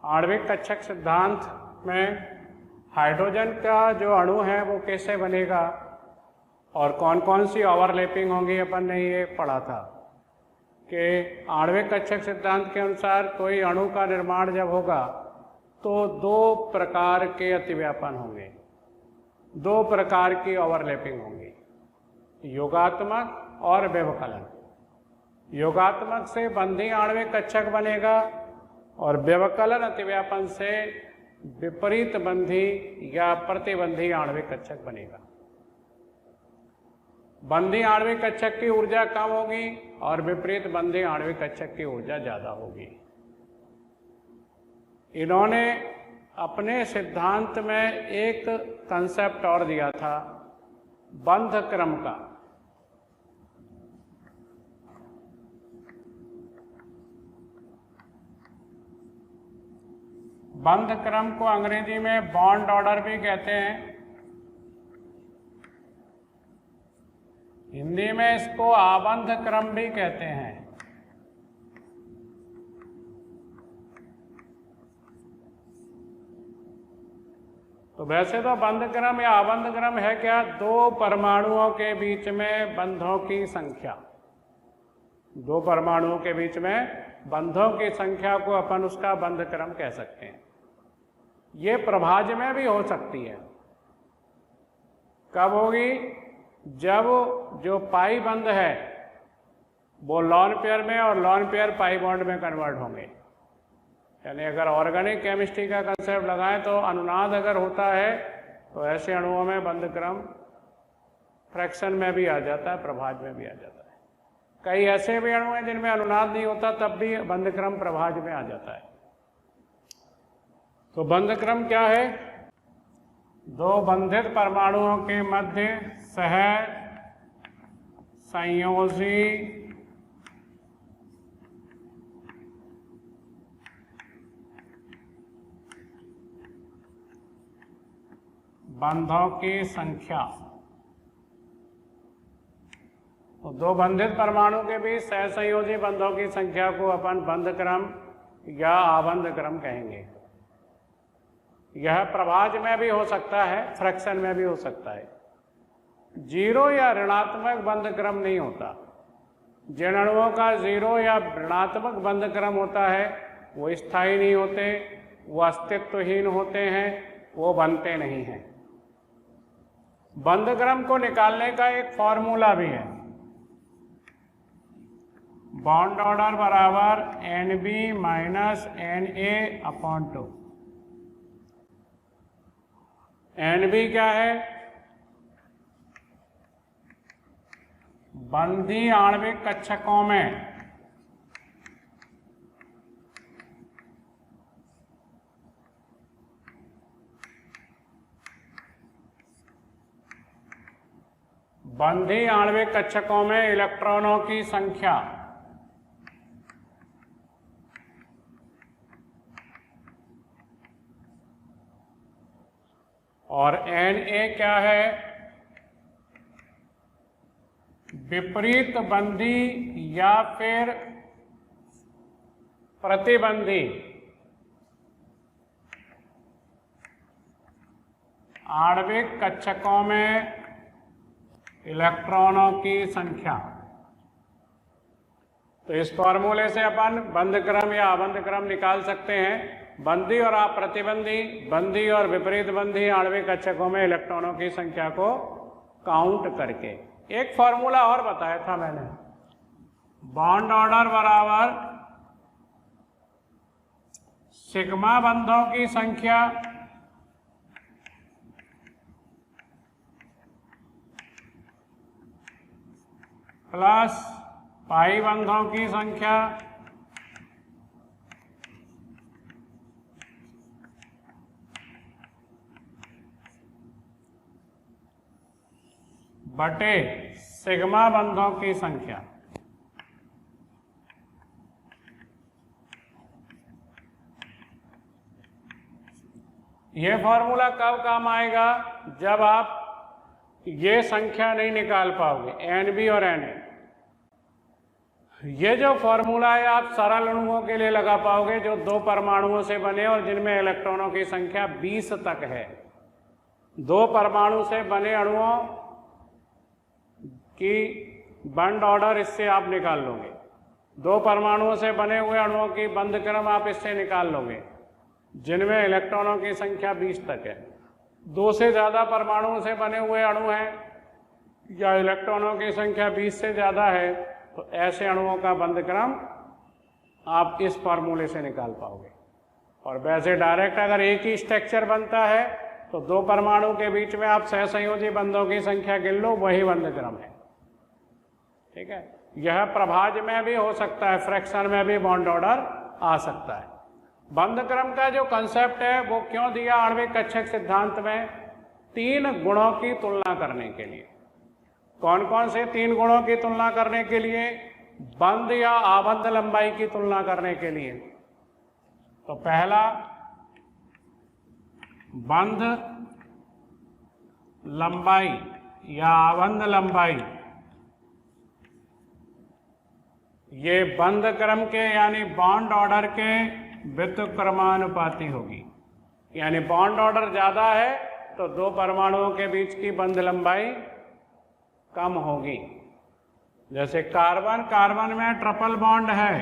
आणविक कक्षक सिद्धांत में हाइड्रोजन का जो अणु है वो कैसे बनेगा और कौन कौन सी ओवरलैपिंग होंगी, अपन ने ये पढ़ा था कि आणविक कक्षक सिद्धांत के अनुसार कोई अणु का निर्माण जब होगा तो दो प्रकार के अतिव्यापन होंगे, दो प्रकार की ओवरलैपिंग होंगी, योगात्मक और व्यवकलन। योगात्मक से बंधी आणविक कक्षक बनेगा और व्यवकलन अतिव्यापन से विपरीत बंधी या प्रतिबंधी आणविक कक्षक बनेगा। बंधी आणविक कक्षक की ऊर्जा कम होगी और विपरीत बंधी आणविक कक्षक की ऊर्जा ज्यादा होगी। इन्होंने अपने सिद्धांत में एक कंसेप्ट और दिया था बंध क्रम का। बंध क्रम को अंग्रेजी में बॉन्ड ऑर्डर भी कहते हैं, हिंदी में इसको आबंध क्रम भी कहते हैं। तो वैसे तो बंध क्रम या आबंध क्रम है क्या? दो परमाणुओं के बीच में बंधों की संख्या, दो परमाणुओं के बीच में बंधों की संख्या को अपन उसका बंध क्रम कह सकते हैं। ये प्रभाज्य में भी हो सकती है। कब होगी? जब जो पाई बंध है वो लॉन पेयर में और लॉन पेयर पाई बॉन्ड में कन्वर्ट होंगे। यानी अगर ऑर्गेनिक केमिस्ट्री का कंसेप्ट लगाएं तो अनुनाद अगर होता है तो ऐसे अणुओं में बंध क्रम फ्रैक्शन में भी आ जाता है, प्रभाज्य में भी आ जाता है। कई ऐसे भी अणु हैं जिनमें अनुनाद नहीं होता तब भी बंध क्रम प्रभाज्य में आ जाता है। तो बंध क्रम क्या है? दो बंधित परमाणुओं के मध्य सह संयोजी बंधों की संख्या। तो दो बंधित परमाणु के बीच सहसंयोजी बंधों की संख्या को अपन बंध क्रम या आबंध क्रम कहेंगे। यह प्रभाज्य में भी हो सकता है, फ्रैक्शन में भी हो सकता है। जीरो या ऋणात्मक बंध क्रम नहीं होता। जिन अणुओं का जीरो या ऋणात्मक बंध क्रम होता है वो स्थायी नहीं होते, वो अस्तित्वहीन होते हैं, वो बनते नहीं हैं। बंध क्रम को निकालने का एक फॉर्मूला भी है, बॉन्ड ऑर्डर बराबर NB माइनस NA/2। NB क्या है? बंधी आणविक कक्षकों में बंधी आणविक कक्षकों में इलेक्ट्रॉनों की संख्या। और Na क्या है? विपरीत बंधी या फिर प्रतिबंधी आणविक कक्षकों में इलेक्ट्रॉनों की संख्या। तो इस फॉर्मूले से अपन बंध क्रम या आबंध क्रम निकाल सकते हैं। बंधी और प्रतिबंधी, बंधी और विपरीत बंधी आणविक कक्षकों में इलेक्ट्रॉनों की संख्या को काउंट करके। एक फॉर्मूला और बताया था मैंने, बॉन्ड ऑर्डर बराबर सिग्मा बंधों की संख्या प्लस पाई बंधों की संख्या बटे सिग्मा बंधों की संख्या। यह फॉर्मूला कब काम आएगा? जब आप ये संख्या नहीं निकाल पाओगे, NB और Na। ये जो फॉर्मूला है आप सरल अणुओं के लिए लगा पाओगे जो 2 परमाणुओं से बने और जिनमें इलेक्ट्रॉनों की संख्या 20 तक है। 2 परमाणु से बने अणुओं की बंद ऑर्डर इससे आप निकाल लोगे। 2 परमाणुओं से बने हुए अणुओं की बंद क्रम आप इससे निकाल लोगे जिनमें इलेक्ट्रॉनों की संख्या 20 तक है। 2 से ज़्यादा परमाणुओं से बने हुए अणु हैं या इलेक्ट्रॉनों की संख्या 20 से ज़्यादा है तो ऐसे अणुओं का बंद क्रम आप इस फॉर्मूले से निकाल पाओगे। और वैसे डायरेक्ट अगर एक ही स्ट्रक्चर बनता है तो 2 परमाणु के बीच में आप सहसंयोजी बंधों की संख्या गिन लो, वही बंद क्रम है। ठीक है, यह प्रभाज में भी हो सकता है, फ्रैक्शन में भी बॉन्ड ऑर्डर आ सकता है। बंद क्रम का जो कंसेप्ट है वो क्यों दिया आणविक कक्षक सिद्धांत में? 3 गुणों की तुलना करने के लिए। कौन कौन से 3 गुणों की तुलना करने के लिए? बंध या आबंध लंबाई की तुलना करने के लिए। तो पहला बंध लंबाई या आबंध लंबाई, ये बंध क्रम के यानी बॉन्ड ऑर्डर के व्युत्क्रमानुपाती होगी। यानी बॉन्ड ऑर्डर ज़्यादा है तो 2 परमाणुओं के बीच की बंध लंबाई कम होगी। जैसे कार्बन में ट्रिपल बॉन्ड है,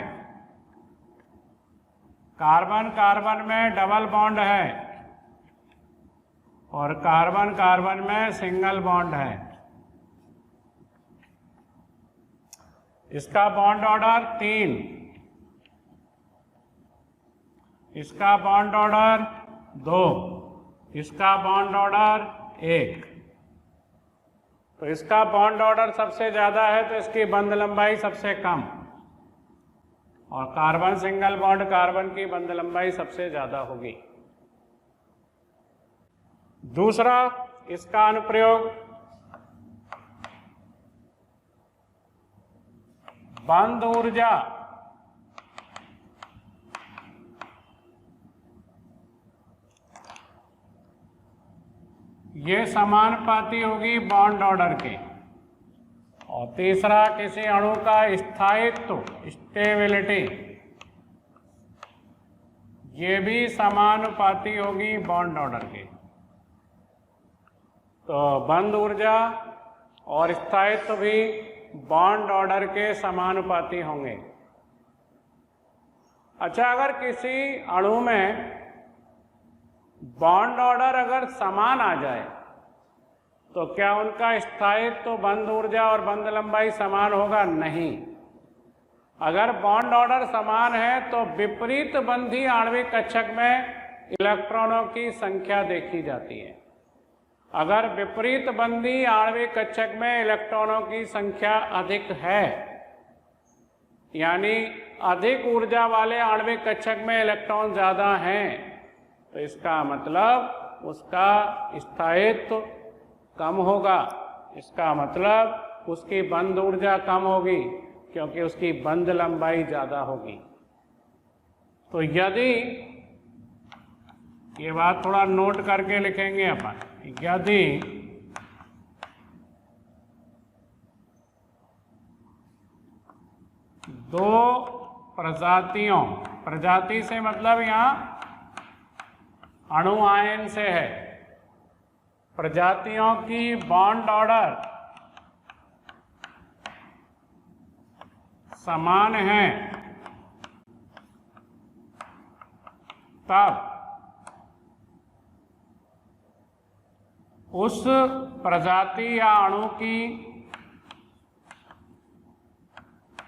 कार्बन में डबल बॉन्ड है और कार्बन में सिंगल बॉन्ड है। इसका बॉन्ड ऑर्डर 3, इसका बॉन्ड ऑर्डर 2, इसका बॉन्ड ऑर्डर 1। तो इसका बॉन्ड ऑर्डर सबसे ज़्यादा है तो इसकी बंध लंबाई सबसे कम, और कार्बन सिंगल बॉन्ड कार्बन की बंध लंबाई सबसे ज़्यादा होगी। दूसरा इसका अनुप्रयोग बंध ऊर्जा। ये समानुपाती होगी बॉन्ड ऑर्डर के। और तीसरा किसी अणु का स्थायित्व, स्टेबिलिटी, ये भी समानुपाती होगी बॉन्ड ऑर्डर के। तो बंध ऊर्जा और स्थायित्व भी बॉन्ड ऑर्डर के समानुपाती होंगे। अच्छा, अगर किसी अणु में बॉन्ड ऑर्डर अगर समान आ जाए तो क्या उनका स्थायित्व, तो बंध ऊर्जा और बंध लंबाई समान होगा? नहीं। अगर बॉन्ड ऑर्डर समान है तो विपरीत बंधी आणविक कक्षक में इलेक्ट्रॉनों की संख्या देखी जाती है। अगर विपरीत बंधी आणविक कक्षक में इलेक्ट्रॉनों की संख्या अधिक है, यानी अधिक ऊर्जा वाले आणविक कक्षक में इलेक्ट्रॉन ज़्यादा हैं, तो इसका मतलब उसका स्थायित्व कम होगा। इसका मतलब उसकी बंध ऊर्जा कम होगी क्योंकि उसकी बंध लंबाई ज़्यादा होगी। तो यदि, ये बात थोड़ा नोट करके लिखेंगे अपन, यदि दो प्रजातियों, प्रजाति से मतलब यहाँ अणु आयन से है, प्रजातियों की बॉन्ड ऑर्डर समान है, तब उस प्रजाति या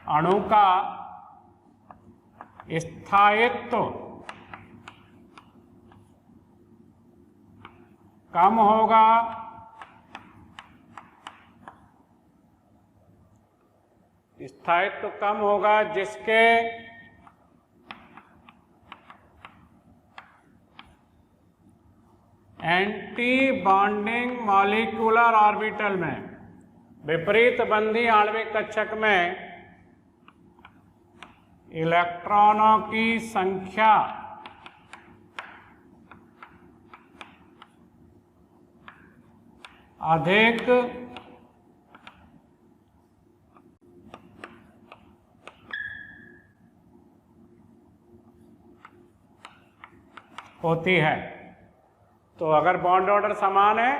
अणु का स्थायित्व कम होगा स्थायित्व कम होगा जिसके एंटी बॉन्डिंग मॉलिक्यूलर ऑर्बिटल में, विपरीत बंधी आणविक कक्षक में इलेक्ट्रॉनों की संख्या अधिक होती है। तो अगर बॉन्ड ऑर्डर समान है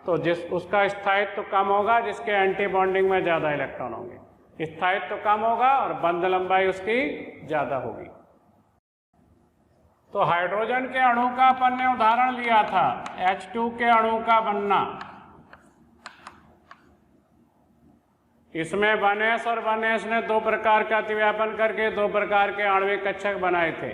तो उसका स्थायित्व कम होगा, जिसके एंटी बॉन्डिंग में ज़्यादा इलेक्ट्रॉन होंगे। स्थायित्व कम होगा और बंध लंबाई उसकी ज़्यादा होगी। तो हाइड्रोजन के अणु का अपन ने उदाहरण लिया था, H2 के अणु का बनना। इसमें 1s और 1s ने दो प्रकार का अतिव्यापन करके दो प्रकार के आणविक कक्षक बनाए थे।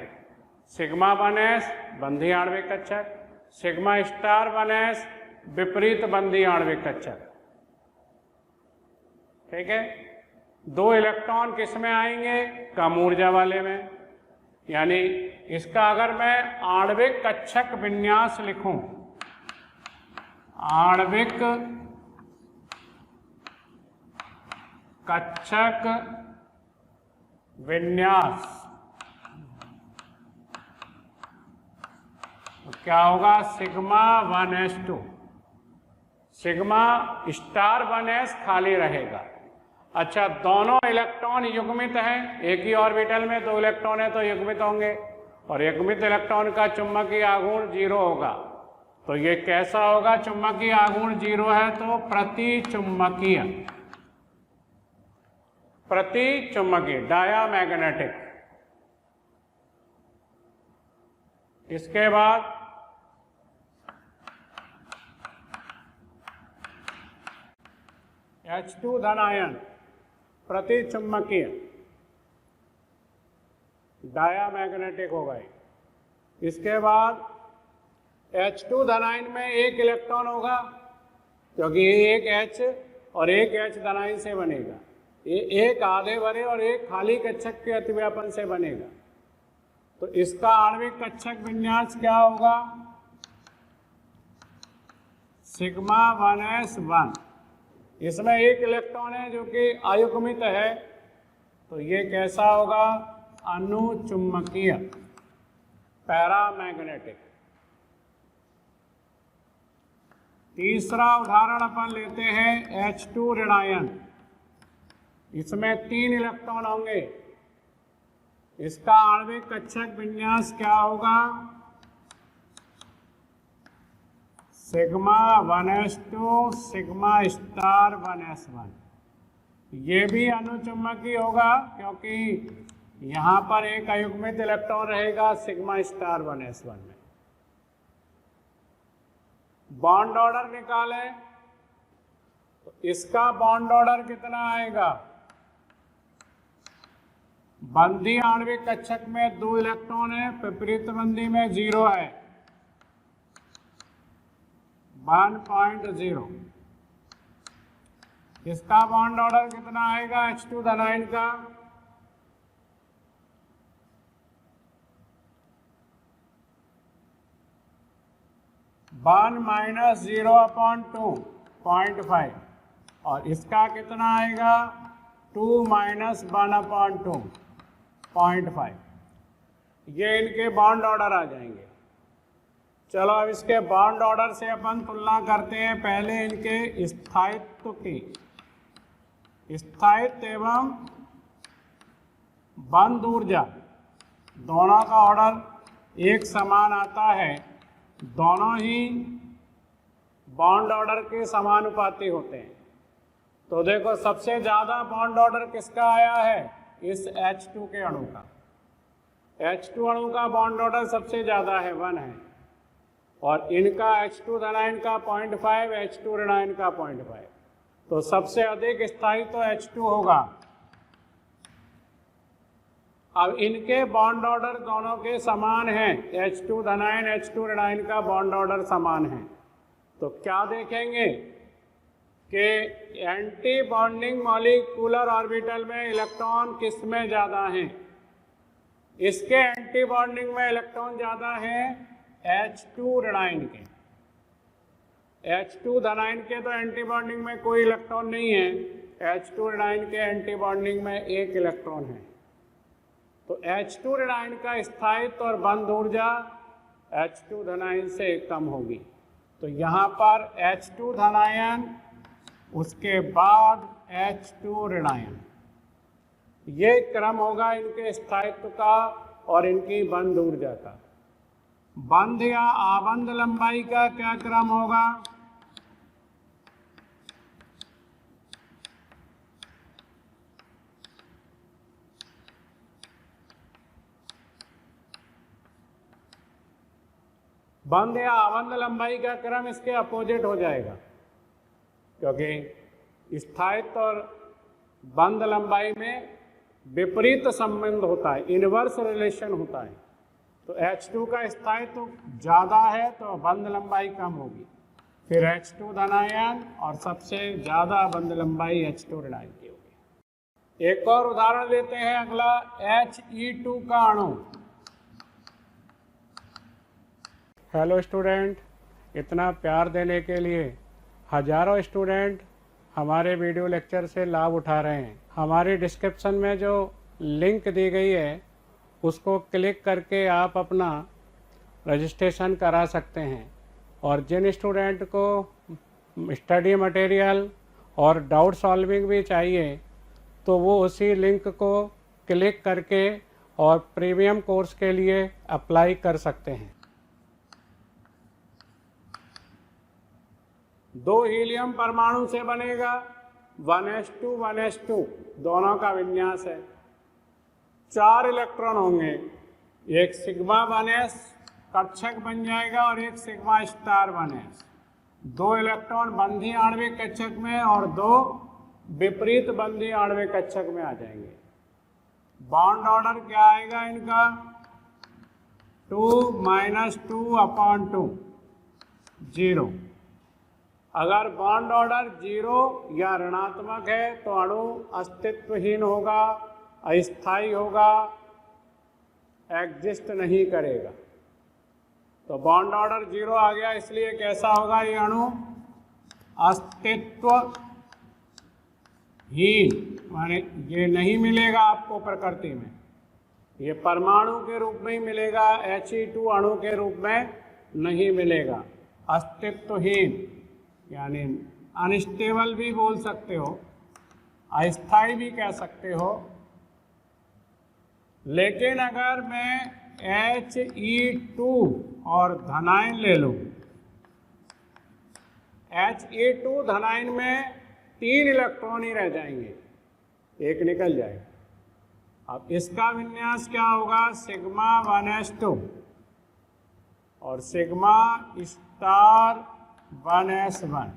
सिग्मा 1s बंधी आणविक कक्षक, सिग्मा स्टार 1s विपरीत बंधी आणविक कक्षक। ठीक है, दो इलेक्ट्रॉन किस में आएंगे? कम ऊर्जा वाले में। यानी इसका अगर मैं आणविक कक्षक विन्यास लिखूं, आणविक कक्षक विन्यास, तो क्या होगा? Sigma 1s2, sigma star 1s खाली रहेगा। अच्छा, दोनों इलेक्ट्रॉन युग्मित हैं, एक ही ऑर्बिटल में दो इलेक्ट्रॉन है तो युग्मित होंगे, और युग्मित इलेक्ट्रॉन का चुंबकीय आघूर्ण 0 होगा। तो ये कैसा होगा? चुंबकीय आघूर्ण 0 है तो प्रतिचुंबकीय, प्रतिचुंबकीय डायामैग्नेटिक। इसके बाद H2 धन आयन प्रतिचुंबकीय डायामैग्नेटिक हो गए। इसके बाद H2 धन आयन में एक इलेक्ट्रॉन होगा, क्योंकि ये एक H और एक H धन आयन से बनेगा। ये एक आधे भरे और एक खाली कक्षक के अतिव्यापन से बनेगा। तो इसका आणविक कक्षक विन्यास क्या होगा? Sigma 1s1। इसमें एक इलेक्ट्रॉन है जो कि अयुग्मित है, तो ये कैसा होगा? अनुचुंबकीय, पैरामैग्नेटिक। तीसरा उदाहरण अपन लेते हैं H2 ऋणायन। इसमें 3 इलेक्ट्रॉन होंगे। इसका आणविक कक्षक विन्यास क्या होगा? Sigma 1s2 sigma star 1s1। ये भी अनुचुंबकीय होगा, क्योंकि यहाँ पर एक अयुग्मित इलेक्ट्रॉन रहेगा सिग्मा स्टार 1s1 में। बॉन्ड ऑर्डर निकालें तो इसका बॉन्ड ऑर्डर कितना आएगा? बंधी आणविक कक्षक में 2 इलेक्ट्रॉन है, विपरीत बंधी में 0 है, 1.0। इसका बॉन्ड ऑर्डर कितना आएगा? H2 धन आयन का 1 - 0/2, 0.5, और इसका कितना आएगा? 2 - 1/2, 0.5। ये इनके बॉन्ड ऑर्डर आ जाएंगे। चलो अब इसके बॉन्ड ऑर्डर से अपन तुलना करते हैं पहले इनके स्थायित्व की। स्थायित्व एवं बंध ऊर्जा दोनों का ऑर्डर एक समान आता है, दोनों ही बॉन्ड ऑर्डर के समानुपाती होते हैं। तो देखो सबसे ज़्यादा बॉन्ड ऑर्डर किसका आया है? इस H2 के अणु का। H2 अणु का बॉन्ड ऑर्डर सबसे ज़्यादा है, 1 है, और इनका H2 धनायन का 0.5, H2 ऋणायन का 0.5। तो सबसे अधिक स्थायी तो H2 होगा। अब इनके बॉन्ड ऑर्डर दोनों के समान हैं, H2 धनायन H2 ऋणायन का बॉन्ड ऑर्डर समान है। तो क्या देखेंगे कि एंटी बॉन्डिंग मॉलिक्यूलर ऑर्बिटल में इलेक्ट्रॉन किस में ज़्यादा हैं? इसके एंटी बॉन्डिंग में इलेक्ट्रॉन ज़्यादा हैं H2 ऋणायन के। H2 धनायन के तो एंटी बॉन्डिंग में कोई इलेक्ट्रॉन नहीं है, H2 ऋणायन के एंटी बॉन्डिंग में एक इलेक्ट्रॉन है। तो H2 ऋणायन का स्थायित्व और बंध ऊर्जा H2 धनायन से कम होगी। तो यहाँ पर H2 धनायन, उसके बाद H2 ऋणायन, ये क्रम होगा इनके स्थायित्व का और इनकी बंध ऊर्जा का। बंध या आबंध लंबाई का क्या क्रम होगा? बंध या आबंध लंबाई का क्रम इसके अपोजिट हो जाएगा, क्योंकि स्थायित्व और बंध लंबाई में विपरीत संबंध होता है, इनवर्स रिलेशन होता है। तो H2 का स्थायित्व ज़्यादा है तो बंध लंबाई कम होगी, फिर H2 धनायन और सबसे ज़्यादा बंध लंबाई H2 ऋणायन की होगी। एक और उदाहरण लेते हैं, अगला He2 का अणु। हेलो स्टूडेंट, इतना प्यार देने के लिए हजारों स्टूडेंट हमारे वीडियो लेक्चर से लाभ उठा रहे हैं। हमारी डिस्क्रिप्शन में जो लिंक दी गई है उसको क्लिक करके आप अपना रजिस्ट्रेशन करा सकते हैं, और जिन स्टूडेंट को स्टडी मटेरियल और डाउट सॉल्विंग भी चाहिए तो वो उसी लिंक को क्लिक करके और प्रीमियम कोर्स के लिए अप्लाई कर सकते हैं। दो हीलियम परमाणु से बनेगा 1s2 1s2 दोनों का विन्यास है। 4 इलेक्ट्रॉन होंगे, एक सिग्मा 1s कक्षक बन जाएगा और एक सिग्मा स्टार 1s। 2 इलेक्ट्रॉन बंधी आणविक कक्षक में और 2 विपरीत बंधी आणविक कक्षक में आ जाएंगे। बॉन्ड ऑर्डर क्या आएगा इनका? 2 - 2/2 0। अगर बॉन्ड ऑर्डर 0 या ऋणात्मक है तो अणु अस्तित्वहीन होगा, अस्थायी होगा, एग्जिस्ट नहीं करेगा। तो बॉन्ड ऑर्डर 0 आ गया, इसलिए कैसा होगा ये अणु? अस्तित्वहीन, माने ये नहीं मिलेगा आपको प्रकृति में, ये परमाणु के रूप में ही मिलेगा, He2 अणु के रूप में नहीं मिलेगा। अस्तित्वहीन यानी अनस्टेबल भी बोल सकते हो, अस्थायी भी कह सकते हो। लेकिन अगर मैं He2 और धनायन ले लूं, He2 धनायन में 3 इलेक्ट्रॉन ही रह जाएंगे, एक निकल जाएगा। अब इसका विन्यास क्या होगा? सिग्मा 1s2 और sigma star 1s1।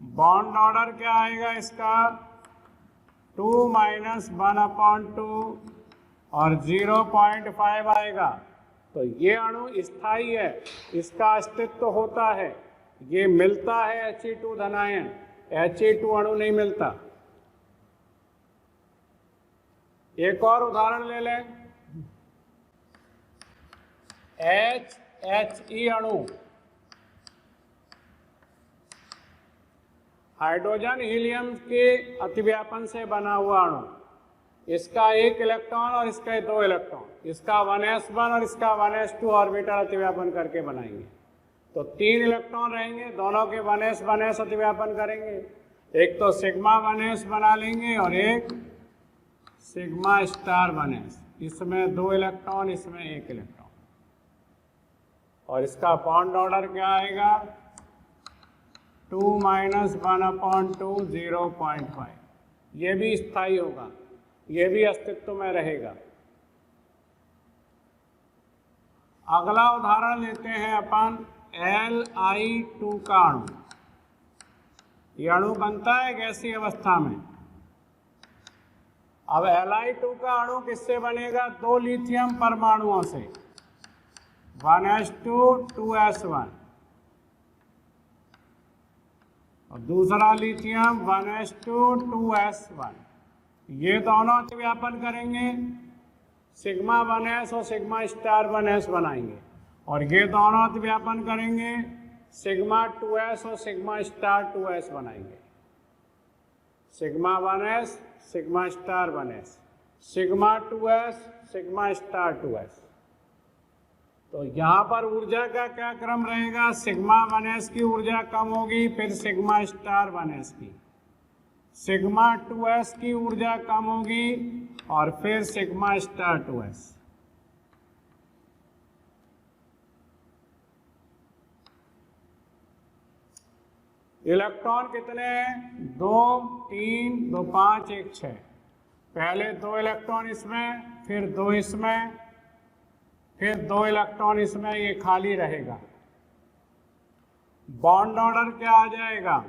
Bond order क्या आएगा इसका? 2 - 1/2 और 0.5 आएगा। तो ये अणु स्थायी है, इसका अस्तित्व होता है, ये मिलता है He2 धनायन, He2 अणु नहीं मिलता। एक और उदाहरण ले लें, HHE अणु, हाइड्रोजन हीलियम के अतिव्यापन से बना हुआ अणु। इसका 1 इलेक्ट्रॉन और इसका 2 इलेक्ट्रॉन, इसका 1s1 और इसका 1s2 ऑर्बिटल अतिव्यापन करके बनाएंगे। तो 3 इलेक्ट्रॉन रहेंगे, दोनों के 1s अतिव्यापन करेंगे। एक तो सिग्मा 1s बना लेंगे और एक सिग्मा स्टार 1s। इसमें 2 इलेक्ट्रॉन, इसमें 1 इलेक्ट्रॉन। और इसका बॉन्ड ऑर्डर क्या आएगा? 2 - 1/2 0.5। ये भी स्थायी होगा, ये भी अस्तित्व में रहेगा। अगला उदाहरण लेते हैं अपन Li2 का अणु। ये अणु बनता है गैसीय अवस्था में। अब Li2 का अणु किससे बनेगा? 2 लिथियम परमाणुओं से, 1s2 2s1 और दूसरा लिथियम 1s2 2s1। ये दोनों अतिव्यापन करेंगे, सिग्मा 1s और सिग्मा स्टार 1s बनाएंगे, और ये दोनों अतिव्यापन करेंगे, सिग्मा 2s और सिग्मा स्टार 2s बनाएंगे। Sigma 1s sigma star 1s, sigma 2s sigma star 2s। तो यहाँ पर ऊर्जा का क्या क्रम रहेगा, सिग्मा 1s की ऊर्जा कम होगी, फिर सिग्मा स्टार 1s की, सिग्मा 2s की ऊर्जा कम होगी और फिर सिग्मा स्टार 2s। इलेक्ट्रॉन कितने हैं, 2 3 2 5 1 6। पहले 2 इलेक्ट्रॉन इसमें, फिर 2 इसमें, फिर 2 इलेक्ट्रॉन इसमें, ये खाली रहेगा। बॉन्ड ऑर्डर क्या आ जाएगा,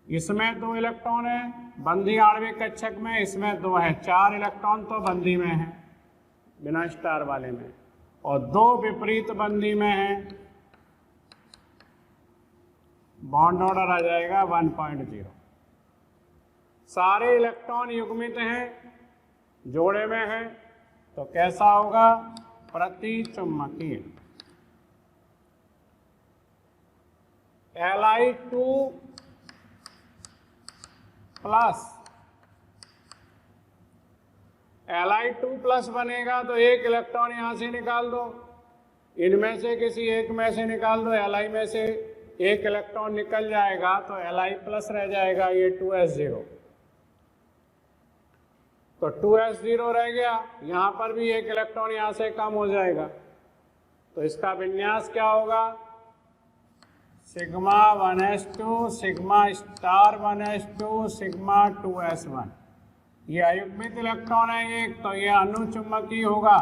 इसमें 2 इलेक्ट्रॉन है बंधी आणविक कक्षक में, इसमें 2 है, 4 इलेक्ट्रॉन तो बंधी में है बिना स्टार वाले में, और 2 विपरीत बंधी में है। बॉन्ड ऑर्डर आ जाएगा 1.0। सारे इलेक्ट्रॉन युग्मित हैं, जोड़े में हैं, तो कैसा होगा, प्रतिचुंबकीय। Li2 प्लस, Li2 प्लस बनेगा तो एक इलेक्ट्रॉन यहां से निकाल दो, इनमें से किसी एक में से निकाल दो, Li में से एक इलेक्ट्रॉन निकल जाएगा तो Li प्लस रह जाएगा, ये 2s0, तो 2s0 रह गया। यहाँ पर भी एक इलेक्ट्रॉन यहाँ से कम हो जाएगा, तो इसका विन्यास क्या होगा, sigma 1s2 sigma star 1s2 sigma 2s1। ये अयुग्मित इलेक्ट्रॉन है एक, तो ये अनुचुंबकीय होगा।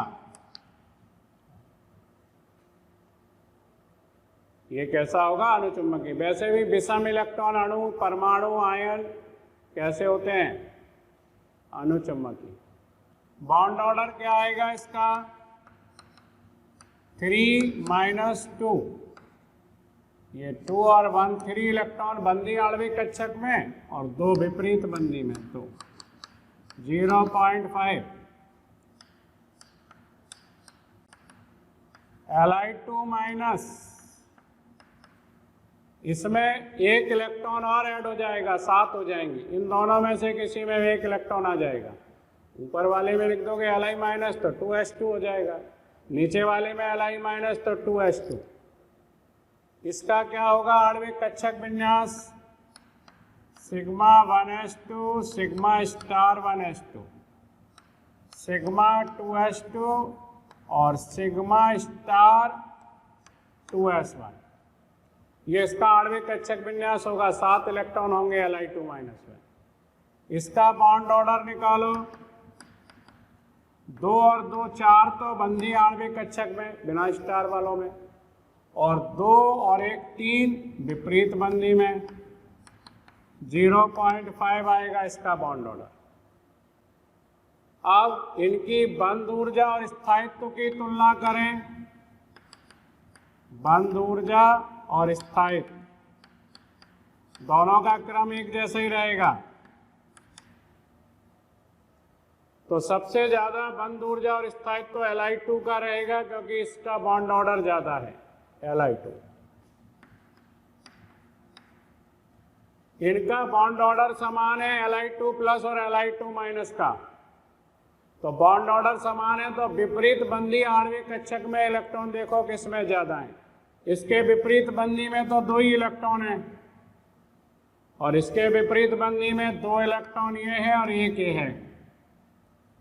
ये कैसा होगा, अनुचुंबकीय। वैसे भी विषम इलेक्ट्रॉन अणु, परमाणु, आयन कैसे होते हैं, अनुचुंबकीय। बॉन्ड ऑर्डर क्या आएगा इसका, 3 - 2, ये 2 और 1, 3 इलेक्ट्रॉन बंधी आणविक कक्षक में और 2 विपरीत बंधी में, तो 0.5। Li2 माइनस, इसमें एक इलेक्ट्रॉन और ऐड हो जाएगा, 7 हो जाएंगे, इन दोनों में से किसी में एक इलेक्ट्रॉन आ जाएगा। ऊपर वाले में लिख दोगे Li माइनस तो 2s2 हो जाएगा, नीचे वाले में Li माइनस तो 2s2। इसका क्या होगा, आणविक कक्षक विन्यास, sigma 1s2 sigma star 1s2 sigma 2s2 और सिग्मा स्टार 2s1। ये इसका आणविक कक्षक विन्यास होगा, 7 इलेक्ट्रॉन होंगे Li2 माइनस में। इसका बॉन्ड ऑर्डर निकालो, 2 और 2 4 तो बंधी आणविक कक्षक में बिना स्टार वालों में, और 2 और 1 3 विपरीत बंधी में, 0.5 आएगा इसका बॉन्ड ऑर्डर। अब इनकी बंध ऊर्जा और स्थायित्व की तुलना करें। बंध ऊर्जा और स्थायित्व दोनों का क्रम एक जैसा ही रहेगा, तो सबसे ज्यादा बंध ऊर्जा और स्थायित्व Li2 का रहेगा, क्योंकि इसका बॉन्ड ऑर्डर ज्यादा है Li2। इनका बॉन्ड ऑर्डर समान है Li2 प्लस और Li2 माइनस का, तो बॉन्ड ऑर्डर समान है, तो विपरीत बंधी आणविक कक्षक में इलेक्ट्रॉन देखो किसमें ज्यादा है। इसके विपरीत बंधी में तो 2 ही इलेक्ट्रॉन है, और इसके विपरीत बंधी में 2 इलेक्ट्रॉन ये है और 1 ये है,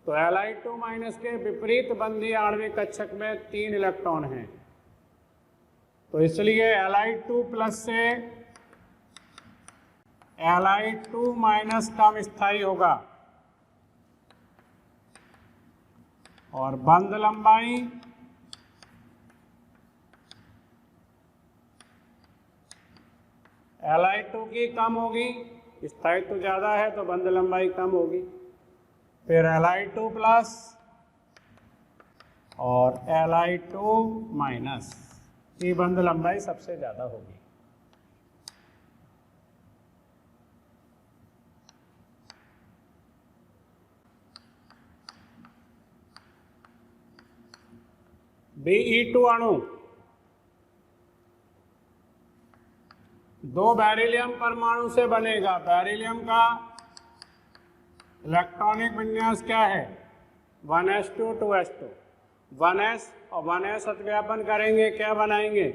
तो Li2 माइनस के विपरीत बंधी आणविक कक्षक में 3 इलेक्ट्रॉन हैं, तो इसलिए Li2 प्लस से Li2 माइनस कम स्थायी होगा। और बंध लंबाई Li2 की कम होगी, स्थायित्व ज्यादा है तो बंध लंबाई कम होगी। फिर Li2 प्लस और Li2 माइनस की बंध लंबाई सबसे ज्यादा होगी। Be2 अणु 2 बेरिलियम परमाणु से बनेगा। बेरिलियम का इलेक्ट्रॉनिक विन्यास क्या है, 1s2 2s2। 1s और 1s अतिव्यापन करेंगे क्या बनाएंगे?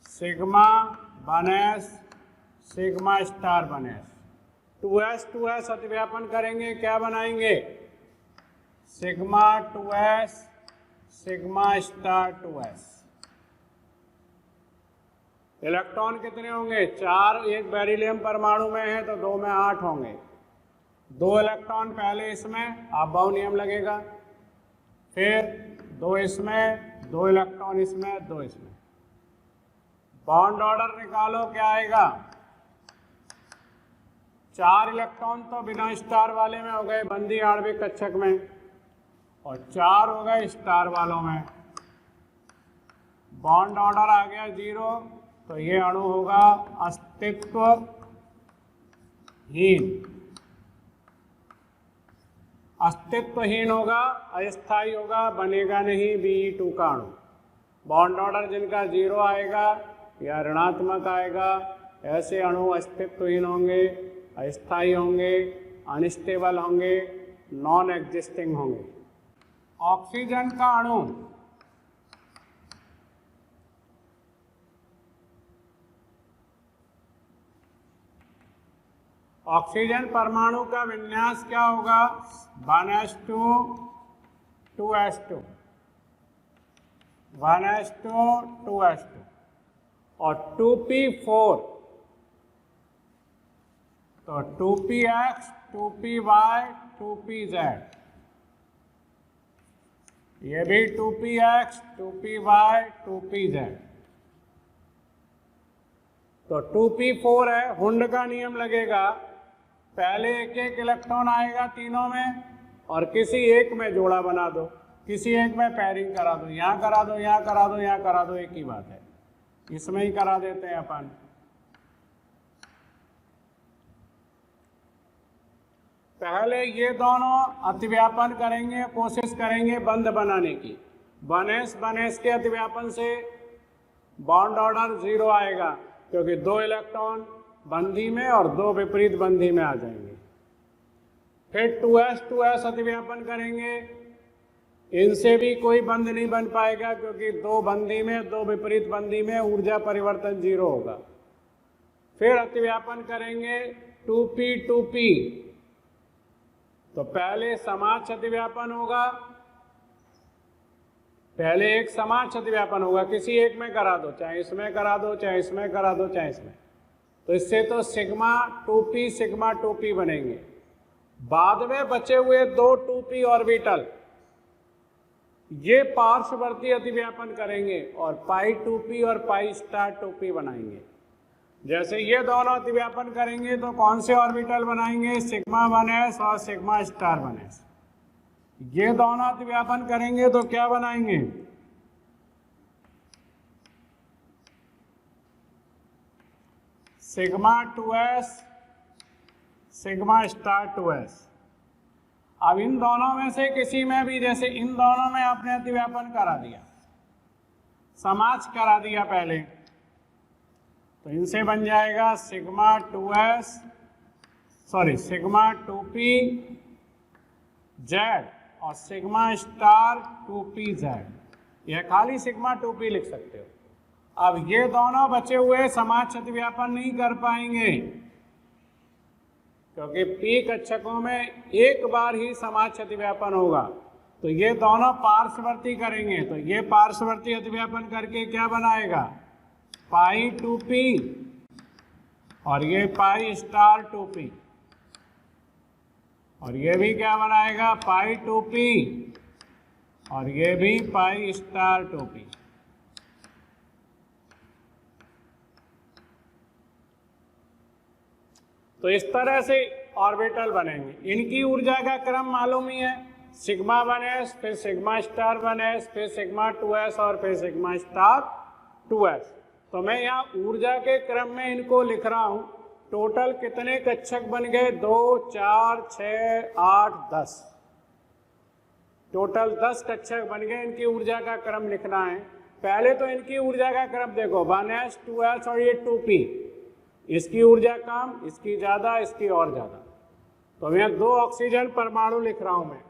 Sigma 1s sigma star 1s। 2s अतिव्यापन करेंगे क्या बनाएंगे? Sigma 2s sigma star 2s। Electron कितने होंगे? 4। एक बेरिलियम परमाणु में है तो 2 में 8 होंगे। 2 इलेक्ट्रॉन पहले इसमें, अभाव नियम लगेगा, फिर 2 इसमें, 2 इलेक्ट्रॉन इसमें, 2 इसमें। बॉन्ड ऑर्डर निकालो क्या आएगा? 4 इलेक्ट्रॉन तो बिना स्टार वाले में हो गए बंदी आणविक कक्षक में, और 4 हो गए स्टार वालों में। बॉन्ड ऑर्डर आ गया 0, तो ये अणु होगा अस्तित्वहीन। अस्तित्वहीन होगा, अस्थायी होगा, बनेगा नहीं Be2 का अणु। बॉन्ड ऑर्डर जिनका 0 आएगा या ऋणात्मक आएगा, ऐसे अणु अस्तित्वहीन होंगे, अस्थायी होंगे, अनस्टेबल होंगे, नॉन एग्जिस्टिंग होंगे। ऑक्सीजन का अणु ऑक्सीजन परमाणु का विन्यास क्या होगा? 1s2 2s2 1s2 2s2 और 2p4, तो 2px 2py 2pz, ये भी 2px 2py 2pz। तो 2p4 है, हुंड का नियम लगेगा, पहले एक एक इलेक्ट्रॉन आएगा तीनों में और किसी एक में जोड़ा बना दो, किसी एक में पैरिंग करा दो, यहाँ करा दो, यहाँ करा दो, यहाँ करा दो, एक ही बात है, इसमें ही करा देते हैं अपन। पहले ये दोनों अतिव्यापन करेंगे, कोशिश करेंगे बंध बनाने की। 1s के अतिव्यापन से बॉन्ड ऑर्डर 0 आएगा, क्योंकि 2 इलेक्ट्रॉन बंधी में और 2 विपरीत बंधी में आ जाएंगे। फिर 2s अतिव्यापन करेंगे, इनसे भी कोई बंध नहीं बन पाएगा, क्योंकि 2 बंधी में 2 विपरीत बंधी में ऊर्जा परिवर्तन 0 होगा। फिर अतिव्यापन करेंगे 2p तो पहले समाक्ष अतिव्यापन होगा, पहले एक समाक्ष अतिव्यापन होगा, किसी एक में करा दो, चाहे इसमें करा दो, चाहे इसमें करा दो, चाहे इसमें, तो इससे तो सिग्मा 2p बनेंगे। बाद में बचे हुए 2 2p ऑर्बिटल ये पार्श्ववर्ती अतिव्यापन करेंगे और पाई 2p और पाई स्टार 2p बनाएंगे। जैसे ये दोनों अतिव्यापन करेंगे तो कौन से ऑर्बिटल बनाएंगे? सिग्मा 1s और सिग्मा स्टार 1s। ये दोनों अतिव्यापन करेंगे तो क्या बनाएंगे? Sigma 2s sigma star 2s। अब इन दोनों में से किसी में भी, जैसे इन दोनों में आपने अतिव्यापन करा दिया, समाज करा दिया पहले, तो इनसे बन जाएगा सिग्मा 2p z और सिग्मा स्टार 2pz। यह खाली सिग्मा 2p लिख सकते हो। अब ये दोनों बचे हुए समाज अतिव्यापन नहीं कर पाएंगे, क्योंकि p कक्षकों में एक बार ही समाज अतिव्यापन होगा, तो ये दोनों पार्श्ववर्ती करेंगे, तो ये पार्श्ववर्ती अतिव्यापन करके क्या बनाएगा? पाई 2p और ये पाई स्टार 2p, और ये भी क्या बनाएगा? पाई 2p और ये भी पाई स्टार 2p। तो इस तरह से ऑर्बिटल बनेंगे। इनकी ऊर्जा का क्रम मालूम ही है, सिग्मा 1s, फिर सिग्मा स्टार 1s, फिर सिग्मा 2s और फिर सिग्मा स्टार 2s। तो मैं यहाँ ऊर्जा के क्रम में इनको लिख रहा हूँ। टोटल कितने कक्षक बन गए? 2 4 6 8 10। टोटल 10 कक्षक बन गए। इनकी ऊर्जा का क्रम लिखना है। पहले तो इनकी ऊर्जा का क्रम देखो, 1s 2s और ये 2p। इसकी ऊर्जा कम, इसकी ज़्यादा, इसकी और ज़्यादा। तो मैं 2 ऑक्सीजन परमाणु लिख रहा हूँ मैं।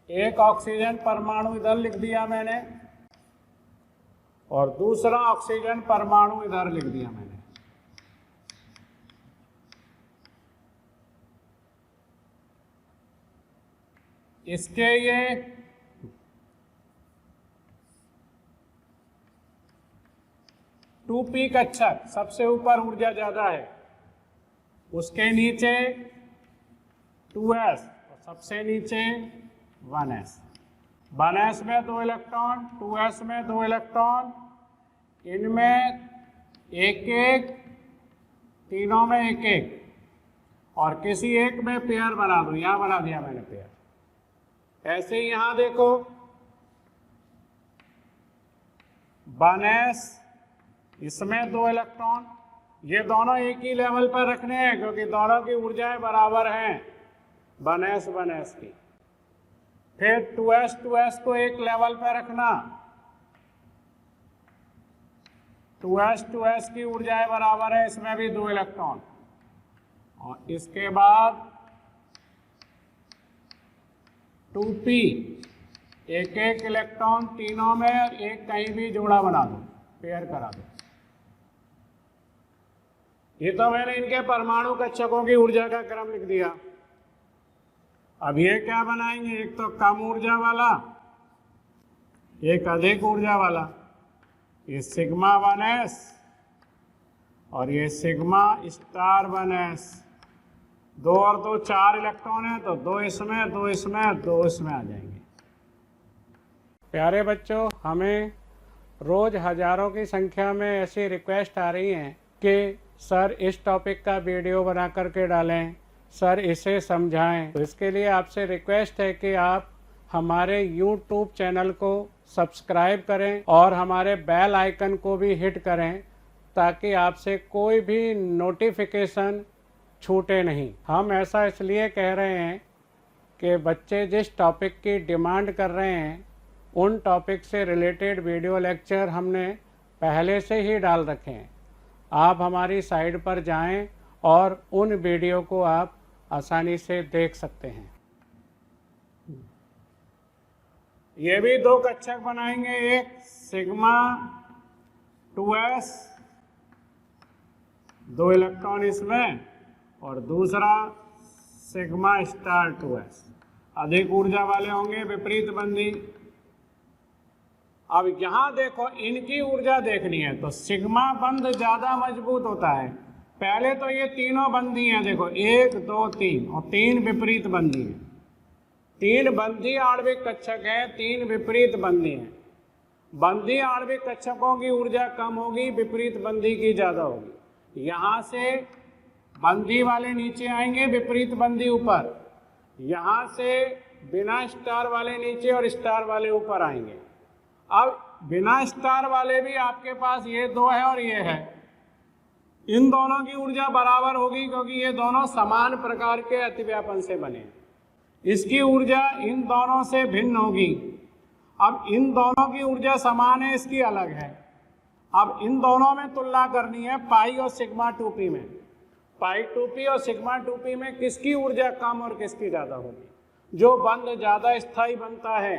एक ऑक्सीजन परमाणु इधर लिख दिया मैंने और दूसरा ऑक्सीजन परमाणु इधर लिख दिया मैंने। इसके ये टू पी कक्षक सबसे ऊपर ऊर्जा ज्यादा है, उसके नीचे 2s और सबसे नीचे 1s। 1s में 2 इलेक्ट्रॉन, 2s में 2 इलेक्ट्रॉन, इनमें एक एक, तीनों में एक एक, और किसी एक में पेयर बना दो। यहां बना दिया मैंने पेयर। ऐसे ही यहां देखो 1s, इसमें 2 इलेक्ट्रॉन, ये दोनों एक ही लेवल पर रखने हैं क्योंकि दोनों की ऊर्जाएं बराबर हैं 1s की। फिर 2s को एक लेवल पर रखना, 2s की ऊर्जाएं बराबर है, इसमें भी 2 इलेक्ट्रॉन, और इसके बाद 2p, एक एक इलेक्ट्रॉन तीनों में, एक कहीं भी जोड़ा बना दो, पेयर करा दो। ये तो मैंने इनके परमाणु कक्षकों की ऊर्जा का क्रम लिख दिया। अब ये क्या बनाएंगे, एक तो कम ऊर्जा वाला, एक अधिक ऊर्जा वाला। ये सिग्मा 1s और ये सिग्मा स्टार 1s। 2 और 2 4 इलेक्ट्रॉन है, तो 2 इसमें, 2 इसमें, 2 इसमें आ जाएंगे। प्यारे बच्चों, हमें रोज हजारों की संख्या में ऐसी रिक्वेस्ट आ रही हैं कि सर इस टॉपिक का वीडियो बना करके डालें, सर इसे समझाएं। तो इसके लिए आपसे रिक्वेस्ट है कि आप हमारे YouTube चैनल को सब्सक्राइब करें और हमारे बेल आइकन को भी हिट करें ताकि आपसे कोई भी नोटिफिकेशन छूटे नहीं। हम ऐसा इसलिए कह रहे हैं कि बच्चे जिस टॉपिक की डिमांड कर रहे हैं उन टॉपिक से रिलेटेड वीडियो लेक्चर हमने पहले से ही डाल रखे हैं। आप हमारी साइट पर जाएं और उन वीडियो को आप आसानी से देख सकते हैं। ये भी 2 कक्षक बनाएंगे, एक सिग्मा 2s, 2 इलेक्ट्रॉन इसमें, और दूसरा सिग्मा स्टार 2s, अधिक ऊर्जा वाले होंगे, विपरीत बंदी। अब यहां देखो इनकी ऊर्जा देखनी है तो सिग्मा बंध ज्यादा मजबूत होता है। पहले तो ये तीनों बंदी हैं, देखो 1 2 3, और 3 विपरीत बंदी हैं। 3 बंधी आणविक कक्षक हैं, 3 विपरीत बंदी हैं। बंधी आणविक कक्षकों की ऊर्जा कम होगी, विपरीत बंधी की ज्यादा होगी। यहां से बंधी वाले नीचे आएंगे, विपरीत बंधी ऊपर। यहां से बिना स्टार वाले नीचे और स्टार वाले ऊपर आएंगे। अब बिना स्टार वाले भी आपके पास ये 2 है और ये है, इन दोनों की ऊर्जा बराबर होगी क्योंकि ये दोनों समान प्रकार के अतिव्यापन से बने। इसकी ऊर्जा इन दोनों से भिन्न होगी। अब इन दोनों की ऊर्जा समान है, इसकी अलग है। अब इन दोनों में तुलना करनी है पाई और सिग्मा 2p में। पाई 2p और सिग्मा 2p में किसकी ऊर्जा कम और किसकी ज़्यादा होगी। जो बंध ज़्यादा स्थायी बनता है,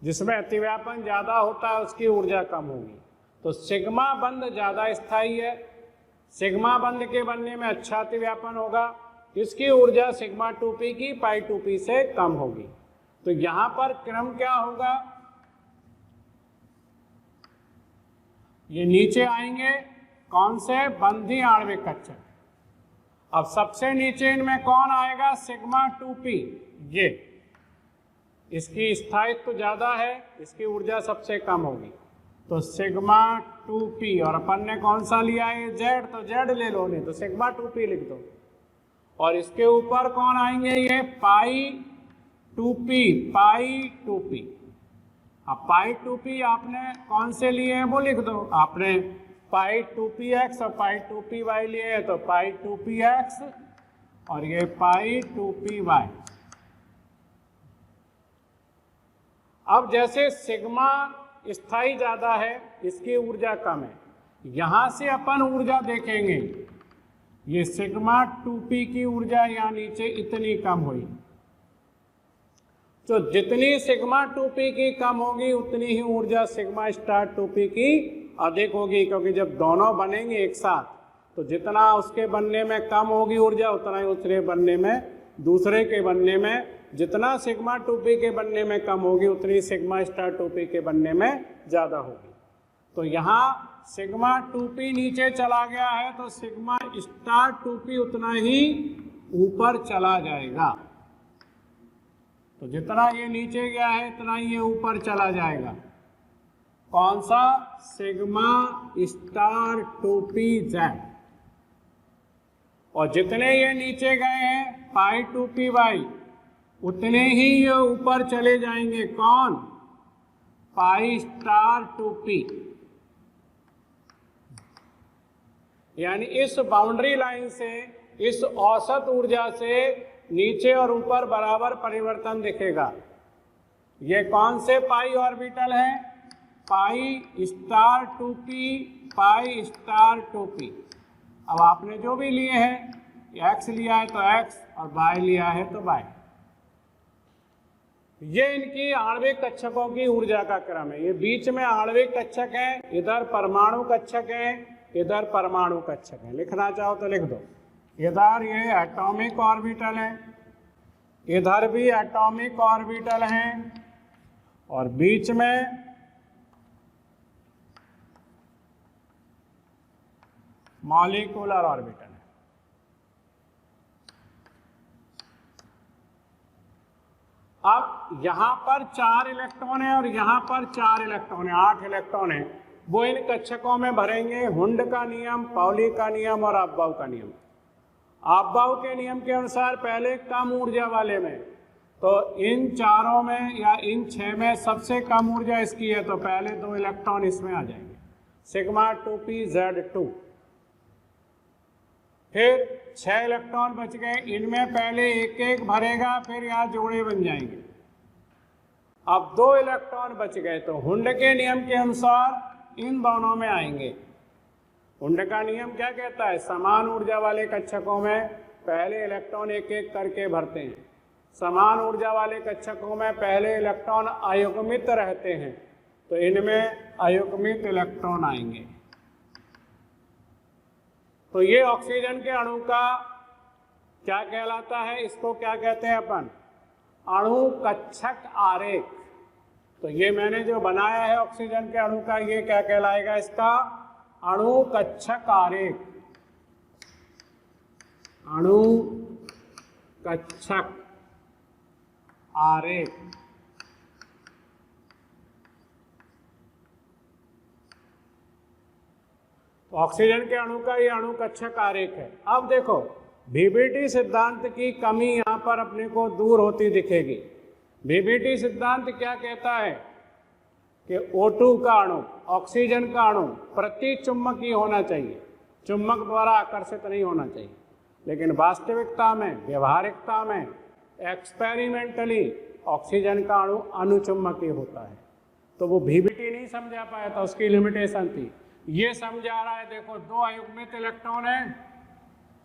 जिसमें अतिव्यापन ज़्यादा होता है, उसकी ऊर्जा कम होगी। तो सिग्मा बंध ज़्यादा स्थायी है, सिग्मा बंध के बनने में अच्छा अतिव्यापन होगा, इसकी ऊर्जा सिग्मा 2p की पाई 2p से कम होगी। तो यहाँ पर क्रम क्या होगा, ये नीचे आएंगे कौन से, बंधी आणविक कक्षक। अब सबसे नीचे इनमें कौन आएगा, सिग्मा 2p। ये इसकी स्थायित्व ज्यादा है, इसकी ऊर्जा सबसे कम होगी। तो सिग्मा 2p, और अपन ने कौन सा लिया है, Z, तो Z ले लो, नहीं तो सिग्मा 2p लिख दो। और इसके ऊपर कौन आएंगे, ये पाई 2p, पाई 2p। अब पाई 2p आपने कौन से लिए हैं वो लिख दो। आपने पाई 2px और पाई 2py लिए हैं, तो पाई 2px और ये पाई 2py। अब जैसे सिग्मा स्थायी ज्यादा है, इसकी ऊर्जा कम है, यहां से अपन ऊर्जा देखेंगे, ये सिग्मा 2p की ऊर्जा यहाँ नीचे इतनी कम हुई। तो जितनी सिग्मा 2p की कम होगी उतनी ही ऊर्जा सिग्मा स्टार 2p की अधिक होगी, क्योंकि जब दोनों बनेंगे एक साथ तो जितना उसके बनने में कम होगी ऊर्जा उतना ही उसके बनने में, दूसरे के बनने में, जितना सिग्मा 2p के बनने में कम होगी उतनी सिग्मा स्टार 2p के बनने में ज़्यादा होगी। तो यहाँ सिग्मा 2p नीचे चला गया है तो सिग्मा स्टार 2p उतना ही ऊपर चला जाएगा। तो जितना ये नीचे गया है इतना ही ये ऊपर चला जाएगा। कौन सा? Sigma star 2p(z). और जितने ये नीचे गए हैं पाई 2py उतने ही ये ऊपर चले जाएंगे। कौन? Pi star 2p। यानी इस बाउंड्री लाइन से, इस औसत ऊर्जा से नीचे और ऊपर बराबर परिवर्तन दिखेगा। ये कौन से पाई ऑर्बिटल हैं? Pi star 2p, pi star 2p। अब आपने जो भी लिए हैं, x लिया है तो x और y लिया है तो y। ये इनकी आणविक कक्षकों की ऊर्जा का क्रम है। ये बीच में आणविक कक्षक है, इधर परमाणु कक्षक है, इधर परमाणु कक्षक है। लिखना चाहो तो लिख दो। इधर ये एटॉमिक ऑर्बिटल है, इधर भी एटॉमिक ऑर्बिटल हैं और बीच में मॉलिक्यूलर ऑर्बिटल है। अब यहाँ पर 4 इलेक्ट्रॉन है और यहाँ पर 4 इलेक्ट्रॉन है, 8 इलेक्ट्रॉन है। वो इन कक्षकों में भरेंगे हुंड का नियम, पाउली का नियम और अफबाउ का नियम। अफबाउ के नियम के अनुसार पहले कम ऊर्जा वाले में, तो इन चारों में या इन 6 में सबसे कम ऊर्जा इसकी है तो पहले 2 इलेक्ट्रॉन इसमें आ जाएंगे, सिग्मा 2pz2। फिर 6 इलेक्ट्रॉन बच गए, इनमें पहले एक एक भरेगा, फिर यहाँ जोड़े बन जाएंगे। अब 2 इलेक्ट्रॉन बच गए तो हुंड के नियम के अनुसार इन दोनों में आएंगे। हुंड का नियम क्या कहता है? समान ऊर्जा वाले कक्षकों में पहले इलेक्ट्रॉन एक एक करके भरते हैं। समान ऊर्जा वाले कक्षकों में पहले इलेक्ट्रॉन अयुग्मित रहते हैं तो इनमें अयुग्मित इलेक्ट्रॉन आएंगे। तो ये ऑक्सीजन के अणु का क्या कहलाता है? इसको क्या कहते हैं अपन? अणु कक्षक आरेख। तो ये मैंने जो बनाया है ऑक्सीजन के अणु का, ये क्या कहलाएगा? इसका अणु कक्षक आरेख। अणु कक्षक आरेख। तो ऑक्सीजन के अणु का ये अणु कक्षक आरेख है। अब देखो VBT सिद्धांत की कमी यहाँ पर अपने को दूर होती दिखेगी। VBT सिद्धांत क्या कहता है कि O2 का अणु, ऑक्सीजन का अणु प्रति चुंबकीय होना चाहिए, चुंबक द्वारा आकर्षित नहीं होना चाहिए। लेकिन वास्तविकता में, व्यवहारिकता में, एक्सपेरिमेंटली ऑक्सीजन का अणु अनुचुंबकीय होता है। तो वो VBT नहीं समझा पाया था, उसकी लिमिटेशन थी। ये समझा रहा है। देखो 2 अयुग्मित इलेक्ट्रॉन है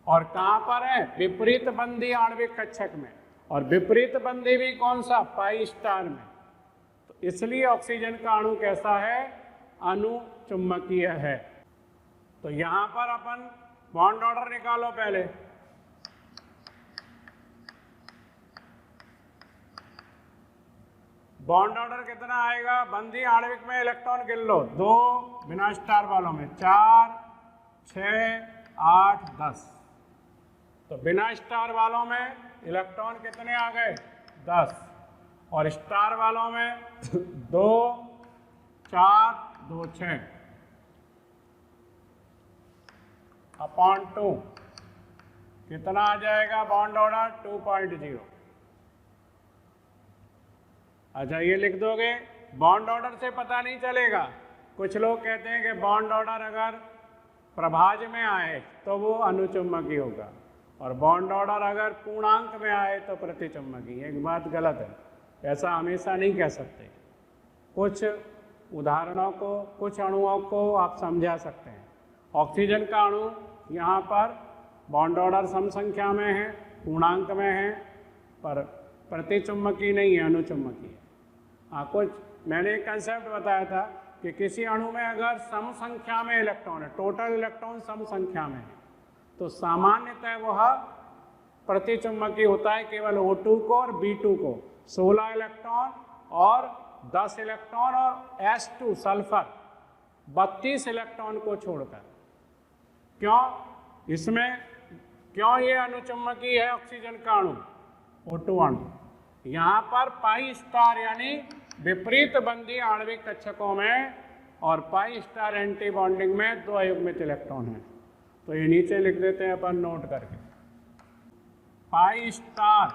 और कहाँ पर है? विपरीत बंधी आणविक कक्षक में, और विपरीत बंधी भी कौन सा? पाई स्टार में। तो इसलिए ऑक्सीजन का अणु कैसा है? अनुचुंबकीय है। तो यहाँ पर अपन बॉन्ड ऑर्डर निकालो पहले। बॉन्ड ऑर्डर कितना आएगा? बंधी आणविक में इलेक्ट्रॉन गिन लो, 2 बिना स्टार वालों में 4, 6, 8, 10। तो बिना स्टार वालों में इलेक्ट्रॉन कितने आ गए? 10। और स्टार वालों में 2, 4, 2, 6 अपॉन 2 कितना आ जाएगा बॉन्ड ऑर्डर? 2.0। अच्छा ये लिख दोगे। बॉन्ड ऑर्डर से पता नहीं चलेगा। कुछ लोग कहते हैं कि बॉन्ड ऑर्डर अगर प्रभाज में आए तो वो अनुचुंबकीय होगा, और बॉन्ड ऑर्डर अगर पूर्णांक में आए तो प्रतिचुंबकीय। एक बात गलत है, ऐसा हमेशा नहीं कह सकते। कुछ उदाहरणों को, कुछ अणुओं को आप समझा सकते हैं। ऑक्सीजन का अणु यहाँ पर बॉन्ड ऑर्डर सम संख्या में है, पूर्णांक में है, पर प्रतिचुम्बकीय नहीं है, अनुचुम्बकीय है। हाँ, कुछ मैंने एक कंसेप्ट बताया था कि किसी अणु में अगर सम संख्या में इलेक्ट्रॉन है, टोटल इलेक्ट्रॉन सम संख्या में है, तो सामान्यतः वह प्रतिचुम्बकीय होता है केवल O2 को और B2 को, 16 इलेक्ट्रॉन और 10 इलेक्ट्रॉन और S2 सल्फर 32 इलेक्ट्रॉन को छोड़कर। क्यों? इसमें क्यों ये अनुचुम्बकीय है ऑक्सीजन का अणु, O2 अणु? यहाँ पर पाई स्टार यानी विपरीत बंधी आणविक कक्षकों में और पाई स्टार एंटी बॉन्डिंग में 2 अयुग्मित इलेक्ट्रॉन हैं। तो ये नीचे लिख देते हैं अपन नोट करके, pi star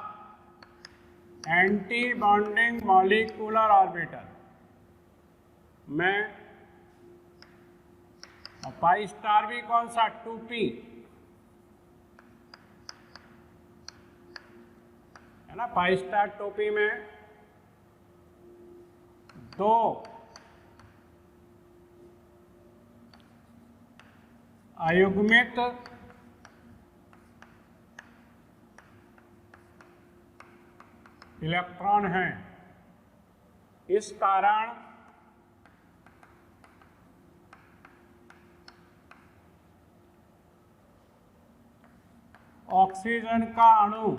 anti bonding molecular orbital में, और पाई स्टार भी कौन सा, 2p है ना। पाई स्टार 2p में 2 अयुग्मित इलेक्ट्रॉन हैं। इस कारण ऑक्सीजन का अणु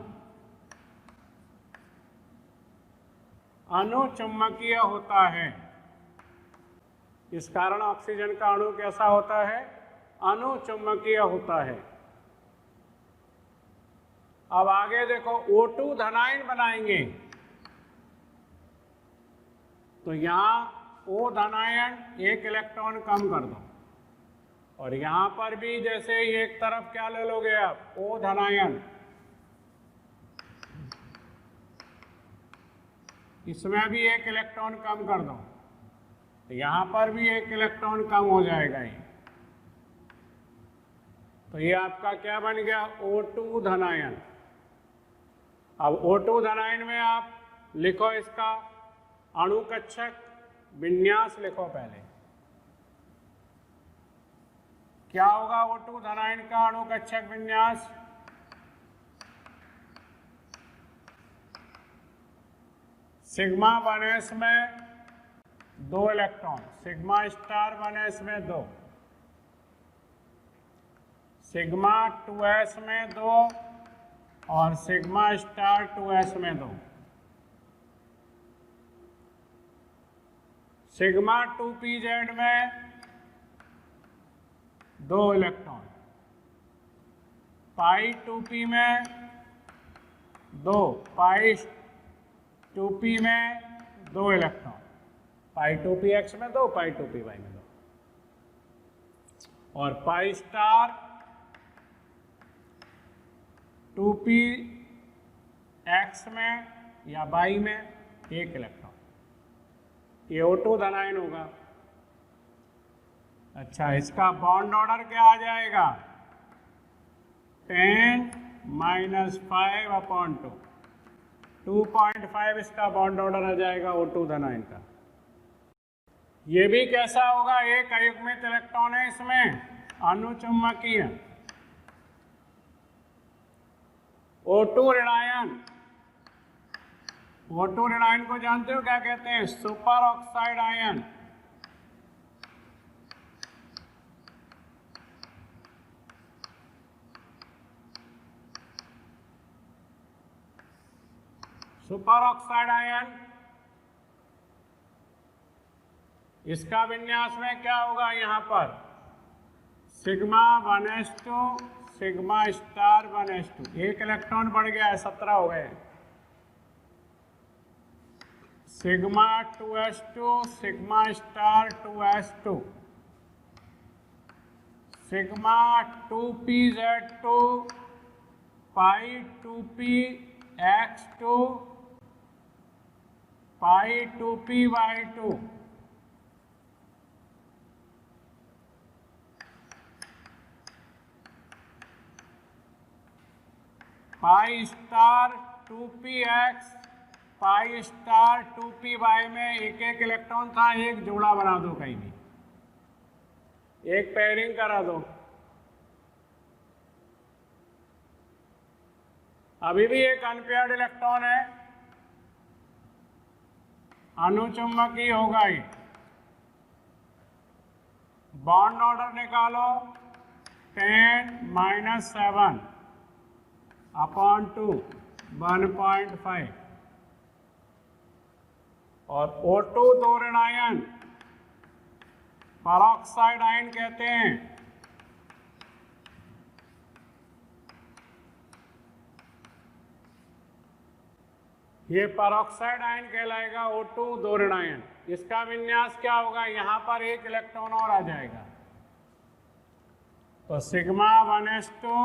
अनुचुम्बकीय होता है। इस कारण ऑक्सीजन का अणु कैसा होता है, अनुचुम्बकीय होता है। अब आगे देखो, O2 धनायन बनाएंगे तो यहां O धनायन 1 इलेक्ट्रॉन कम कर दो, और यहां पर भी जैसे ही एक तरफ क्या ले लोगे आप, O धनायन, इसमें भी 1 इलेक्ट्रॉन कम कर दो, तो यहां पर भी 1 इलेक्ट्रॉन कम हो जाएगा ये। तो ये आपका क्या बन गया, O2 धनायन। अब O2 धनायन में आप लिखो इसका अणुकक्षक विन्यास लिखो पहले। क्या होगा O2 धनायन का अणुकक्षक विन्यास, सिग्मा 1s में 2 इलेक्ट्रॉन, सिग्मा स्टार 1s में 2, सिग्मा 2s में 2 और सिग्मा स्टार 2s में 2, सिग्मा 2pz में 2 इलेक्ट्रॉन, पाई 2p में 2, पाई 2p में 2 इलेक्ट्रॉन, पाई 2px में 2, पाई 2py में 2, और पाई स्टार 2px में या y में 1 इलेक्ट्रॉन। ये O2 धनायन होगा। अच्छा, इसका बॉन्ड ऑर्डर क्या आ जाएगा, 10-5/2, 2.5 इसका बॉन्ड ऑर्डर आ जाएगा O2 धनायन का। ये भी कैसा होगा, 1 अयुग्मित इलेक्ट्रॉन है इसमें, अनुचुम्बकीय। O2 ऋणायन, O2 ऋणायन को जानते हो क्या कहते हैं, super oxide ion. Super oxide ion, इसका विन्यास में क्या होगा, यहां पर sigma 1s2 sigma star 1s2, 1 electron बढ़ गया है, 17 हो गए। Sigma 2s2 sigma star 2s2, sigma 2pz2 पाई 2px2 पाई 2py2, pi star 2px pi star 2py में 1-1 इलेक्ट्रॉन था, एक जोड़ा बना दो, कहीं भी एक पेयरिंग करा दो। अभी भी एक अनपेयर्ड इलेक्ट्रॉन है, अनुचुंबकीय होगा ये। बॉन्ड ऑर्डर निकालो 10-7 अपॉन 2 1.5 और O2 दो ऋण आयन परऑक्साइड आयन कहते हैं। ये परऑक्साइड आयन कहलाएगा O2 दो ऋण आयन। इसका विन्यास क्या होगा, यहां पर एक इलेक्ट्रॉन और आ जाएगा तो sigma 1s2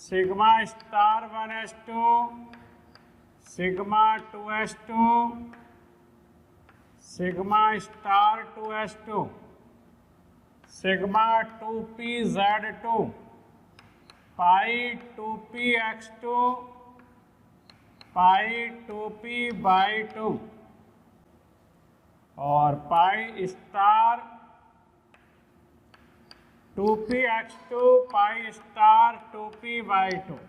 sigma star 1s2 sigma 2s2 sigma star 2s2 sigma 2pz2 पाई 2px2 पाई 2p/2 और pi star 2px2 pi star 2p/2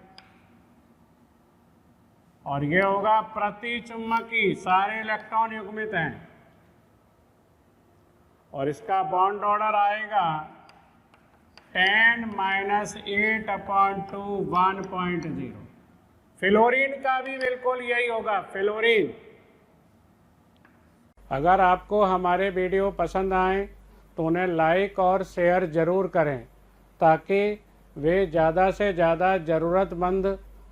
और ये होगा प्रति चुंबकीय, सारे इलेक्ट्रॉन युग्मित हैं और इसका बॉन्ड ऑर्डर आएगा 10-8 अपॉन 2 1.0। फ्लोरीन का भी बिल्कुल यही होगा। फ्लोरीन, अगर आपको हमारे वीडियो पसंद आए तो उन्हें लाइक और शेयर ज़रूर करें ताकि वे ज़्यादा से ज़्यादा ज़रूरतमंद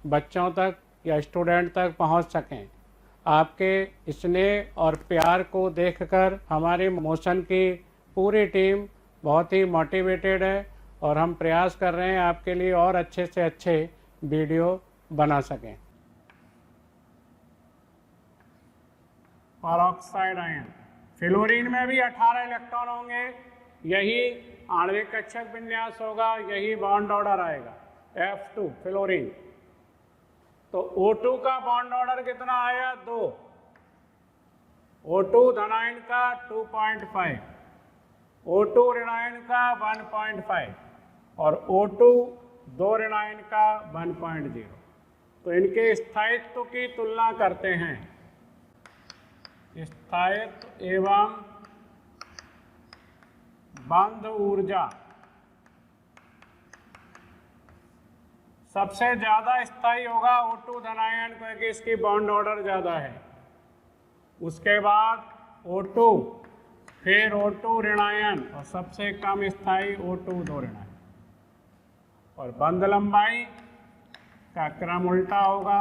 बच्चों तक या स्टूडेंट तक पहुंच सकें। आपके स्नेह और प्यार को देखकर हमारी मोशन की पूरी टीम बहुत ही मोटिवेटेड है और हम प्रयास कर रहे हैं आपके लिए और अच्छे से अच्छे वीडियो बना सकें। परऑक्साइड आयन, फ्लोरीन में भी 18 इलेक्ट्रॉन होंगे, यही आणविक कक्षक विन्यास होगा, यही बॉन्ड ऑर्डर आएगा F2 फ्लोरीन। तो O2 का बॉन्ड ऑर्डर कितना आया, 2। O2 धनायन का 2.5, O2 ऋणायन का 1.5 और O2 दो ऋणायन का 1.0। तो इनके स्थायित्व की तुलना करते हैं। स्थायित्व एवं बंध ऊर्जा, सबसे ज्यादा स्थायी होगा O2 धनायन क्योंकि इसकी बॉन्ड ऑर्डर ज्यादा है। उसके बाद O2, फिर O2 ऋणायन और सबसे कम स्थायी O2 दो ऋणायन। और बंध लंबाई का क्रम उल्टा होगा,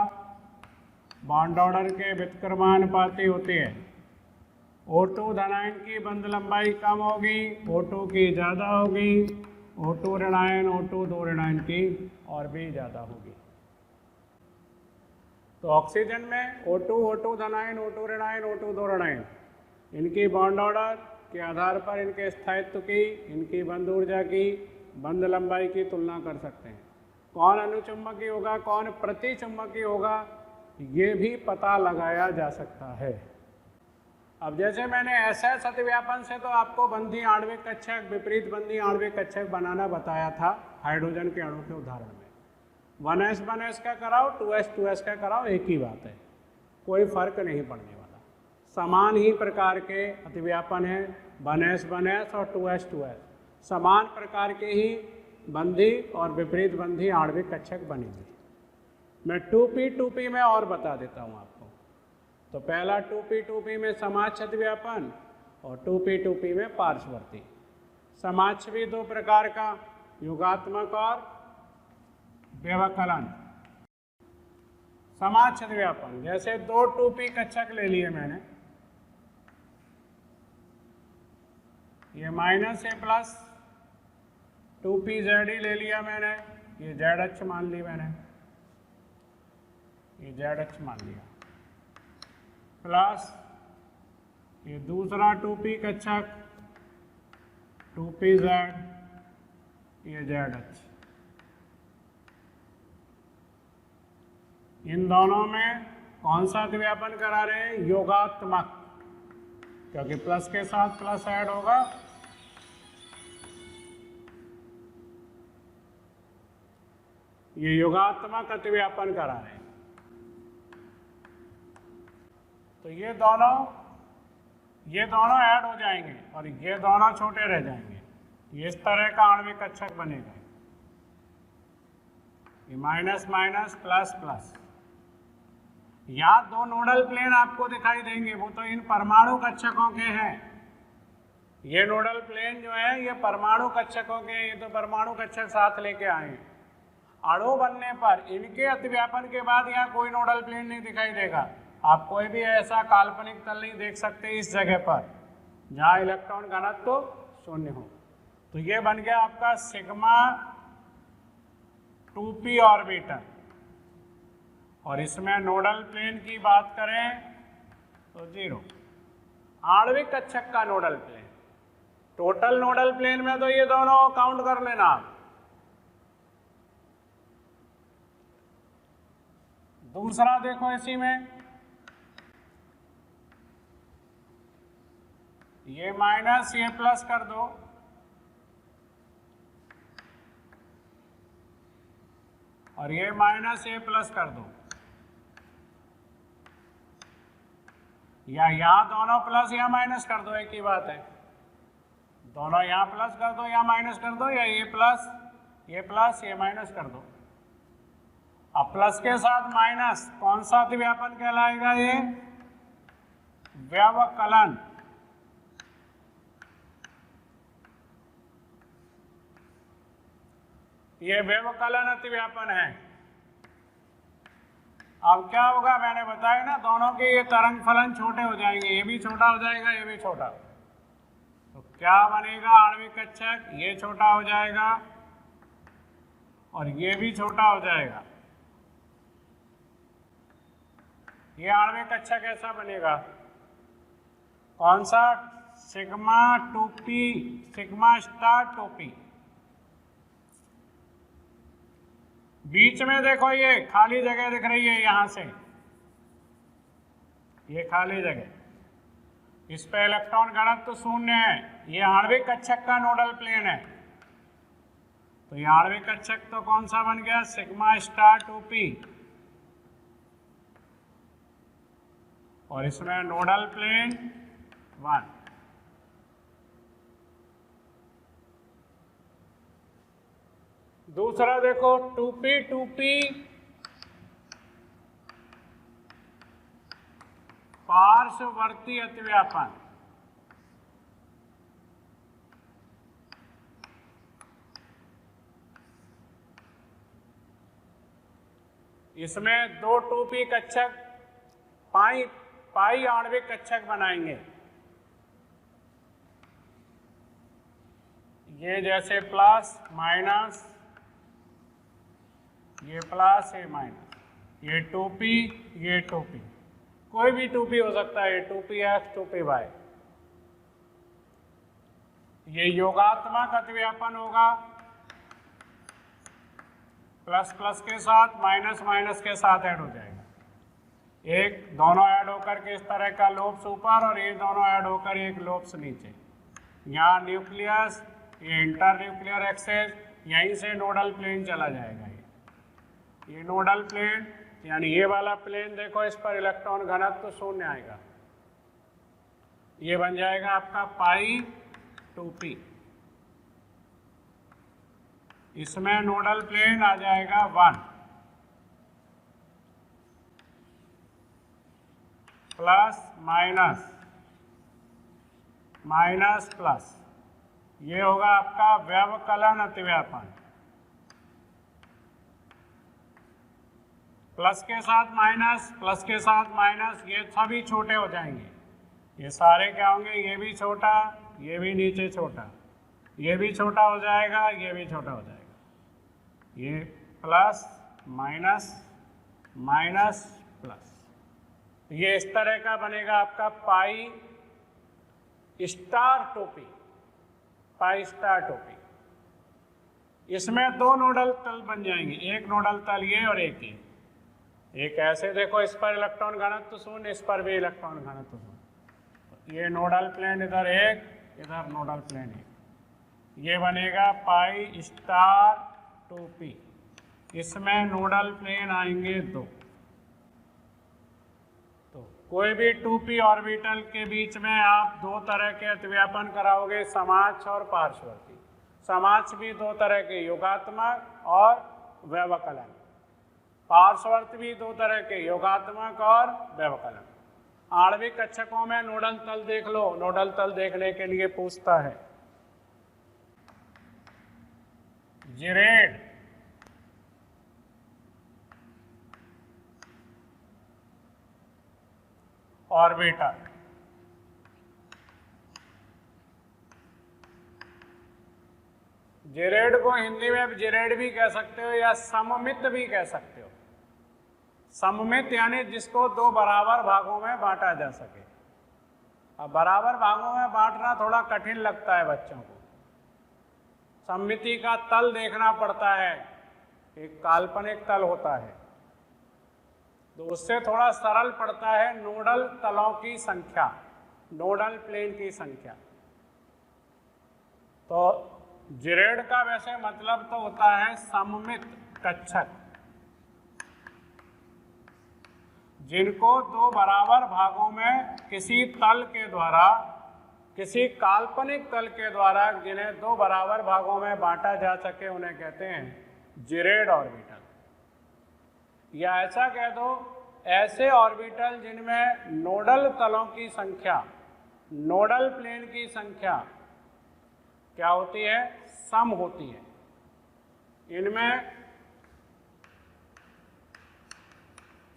बॉन्ड ऑर्डर के व्युत्क्रमानुपाती होती है। O2 धनायन की बंध लंबाई कम होगी, O2 की ज़्यादा होगी, O2 ऋणायन O2 दो ऋणायन की और भी ज़्यादा होगी। तो ऑक्सीजन में O2 धनायन O2 ऋणायन O2 दो ऋणायन, इनकी बॉन्ड ऑर्डर के आधार पर इनके स्थायित्व की, इनकी बंध ऊर्जा की, बंध लंबाई की तुलना कर सकते हैं। कौन अनुचुंबकीय होगा, कौन प्रतिचुंबकीय होगा, ये भी पता लगाया जा सकता है। अब जैसे मैंने SS अतिव्यापन से तो आपको बंधी आणविक कक्षक, विपरीत बंधी आणविक कक्षक बनाना बताया था हाइड्रोजन के अणु के उदाहरण में। 1s का कराओ, 2s का कराओ, एक ही बात है, कोई फर्क नहीं पड़ने वाला। समान ही प्रकार के अतिव्यापन है, 1s और 2s समान प्रकार के ही बंधी और विपरीत बंधी आणविक कक्षक बनेंगे। मैं 2p में और बता देता हूँ आपको। तो पहला 2p में समाच्छ अतिव्यापन और 2p में पार्श्ववर्ती। समाच्छ भी दो प्रकार का, युगात्मक और व्यवकलन। समाच्छ अतिव्यापन जैसे दो 2p कक्षक ले लिए मैंने, ये -a+ 2pz ले लिया मैंने, ये z अक्ष मान ली मैंने, ये z अक्ष मान लिया, प्लस ये दूसरा 2p कक्षक 2pz, ये z अक्ष। इन दोनों में कौन सा अतिव्यापन करा रहे हैं, योगात्मक, क्योंकि प्लस के साथ प्लस ऐड होगा। ये योगात्मक अतिव्यापन करा रहे हैं। तो ये दोनों ये दोनों ऐड हो जाएंगे और ये दोनों छोटे रह जाएंगे। ये इस तरह का आणविक कक्षक बनेगा। ये माइनस माइनस प्लस प्लस। यहाँ दो नोडल प्लेन आपको दिखाई देंगे, वो तो इन परमाणु कक्षकों के हैं। ये नोडल प्लेन जो है ये परमाणु कक्षकों के हैं। ये तो परमाणु कक्षक साथ लेके आए हैं। अणु बनने पर इनके अतिव्यापन के बाद यहाँ कोई नोडल प्लेन नहीं दिखाई देगा। आप कोई भी ऐसा काल्पनिक तल नहीं देख सकते इस जगह पर जहाँ इलेक्ट्रॉन घनत्व तो 0 हो। तो ये बन गया आपका सिग्मा 2p ऑर्बिटल। और इसमें नोडल प्लेन की बात करें तो 0। आणविक कक्षक का nodal plane, total nodal plane में तो ये दोनों काउंट कर लेना आप। दूसरा देखो इसी में, ये माइनस ये प्लस कर दो, और ये माइनस ये प्लस कर दो, या यहाँ दोनों प्लस या माइनस कर दो, एक ही बात है। दोनों यहाँ प्लस कर दो या माइनस कर दो, या ये प्लस ये माइनस कर दो। अब प्लस के साथ माइनस कौन सा अतिव्यापन कहलाएगा? ये व्यवकलन। ये व्यवकलन अतिव्यापन है। अब क्या होगा, मैंने बताया ना, दोनों के ये तरंग फलन छोटे हो जाएंगे। ये भी छोटा हो जाएगा, ये भी छोटा। तो क्या बनेगा? आणविक कक्षक ये छोटा हो जाएगा और ये भी छोटा हो जाएगा। ये आणविक कक्षक कैसा बनेगा? कौन सा? Sigma 2p, sigma star 2p। बीच में देखो ये खाली जगह दिख रही है, यहां से ये खाली जगह, इस पे इलेक्ट्रॉन घनत्व 0 है। ये आणविक कक्षक का नोडल प्लेन है। तो ये आणविक कक्षक तो कौन सा बन गया? Sigma star 2p। और इसमें नोडल प्लेन 1। दूसरा देखो 2p पार्श्ववर्ती अतिव्यापन। इसमें दो 2p कक्षक पाई आणविक कक्षक बनाएंगे। ये जैसे प्लस माइनस, ये प्लस ये माइनस, ये 2p ये 2p, कोई भी 2p हो सकता है। ये 2px 2py। ये योगात्मक अतिव्यापन होगा। प्लस प्लस के साथ माइनस माइनस के साथ ऐड हो जाएगा। एक दोनों ऐड होकर के इस तरह का लोब्स ऊपर और ये दोनों ऐड होकर एक लोब्स नीचे। यहाँ न्यूक्लियस, ये इंटर न्यूक्लियर एक्सेस, यहीं से नोडल प्लेन चला जाएगा। ये नोडल प्लेन यानी ये वाला प्लेन देखो, इस पर इलेक्ट्रॉन घनत्व 0 आएगा। ये बन जाएगा आपका पाई 2p। इसमें नोडल प्लेन आ जाएगा 1 प्लस माइनस माइनस प्लस। ये होगा आपका व्यवकलन अतिव्यापन। प्लस के साथ माइनस, प्लस के साथ माइनस, ये सभी छोटे हो जाएंगे। ये सारे क्या होंगे? ये भी छोटा, ये भी नीचे छोटा, ये भी छोटा हो जाएगा, ये भी छोटा हो जाएगा। ये प्लस माइनस माइनस प्लस। ये इस तरह का बनेगा आपका pi star 2p, pi star 2p। इसमें दो नोडल तल बन जाएंगे, एक नोडल तल ये और एक ये। एक ऐसे देखो, इस पर इलेक्ट्रॉन घनत्व 0, इस पर भी इलेक्ट्रॉन घनत्व 0। ये नोडल प्लेन इधर एक, इधर नोडल प्लेन एक। ये बनेगा पाई स्टार 2p। इसमें नोडल प्लेन आएंगे 2। तो कोई भी 2p ऑर्बिटल के बीच में आप दो तरह के अतिव्यापन कराओगे, समाक्ष और पार्श्ववर्ती। समाक्ष भी दो तरह के, योगात्मक और व्यवकलन। पार्श्ववर्ती भी दो तरह के, योगात्मक और व्यवकलन। आणविक कक्षकों में नोडल तल देख लो। नोडल तल देखने के लिए पूछता है जिरेड, ऑर्बिटल, जिरेड को हिंदी में जिरेड भी कह सकते हो या सममित भी कह सकते हो। सममित यानी जिसको दो बराबर भागों में बांटा जा सके। अब बराबर भागों में बांटना थोड़ा कठिन लगता है बच्चों को। सममिति का तल देखना पड़ता है, एक काल्पनिक तल होता है, तो उससे थोड़ा सरल पड़ता है नोडल तलों की संख्या, नोडल प्लेन की संख्या। तो जिरेड का वैसे मतलब तो होता है सममित कक्षक, जिनको दो बराबर भागों में किसी तल के द्वारा, किसी काल्पनिक तल के द्वारा जिन्हें दो बराबर भागों में बांटा जा सके, उन्हें कहते हैं जिरेड ऑर्बिटल। या ऐसा कह दो, ऐसे ऑर्बिटल जिनमें नोडल तलों की संख्या, नोडल प्लेन की संख्या क्या होती है? सम होती है। इनमें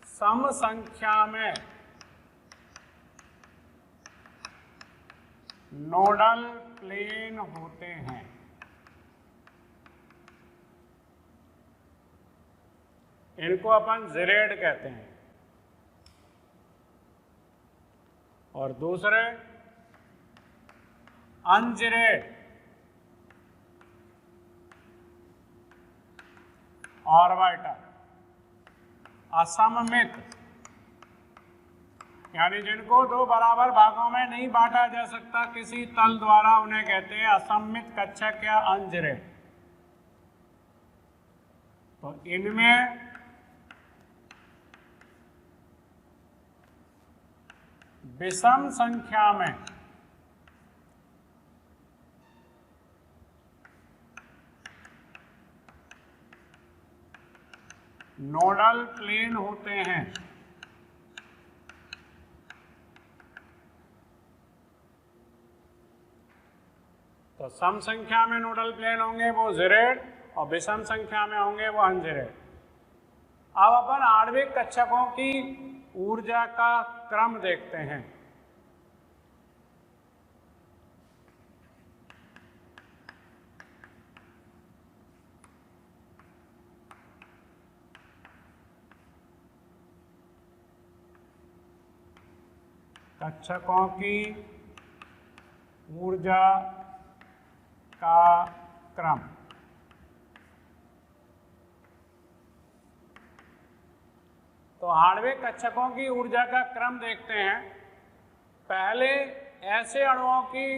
सम संख्या में नोडल प्लेन होते हैं। इनको अपन जिरेड कहते हैं। और दूसरे अनजिरेड, ऑर्बिटल, असममित, यानी जिनको दो बराबर भागों में नहीं बांटा जा सकता किसी तल द्वारा, उन्हें कहते हैं असममित कक्षक या अनजिरेड। तो इनमें विषम संख्या में नोडल प्लेन होते हैं। तो सम संख्या में नोडल प्लेन होंगे वो जिरेड, और विषम संख्या में होंगे वो अनजिरेड। अब अपन आणविक कक्षकों की ऊर्जा का क्रम देखते हैं। कक्षकों की ऊर्जा का क्रम। तो आणविक कक्षकों की ऊर्जा का क्रम देखते हैं। पहले ऐसे अणुओं की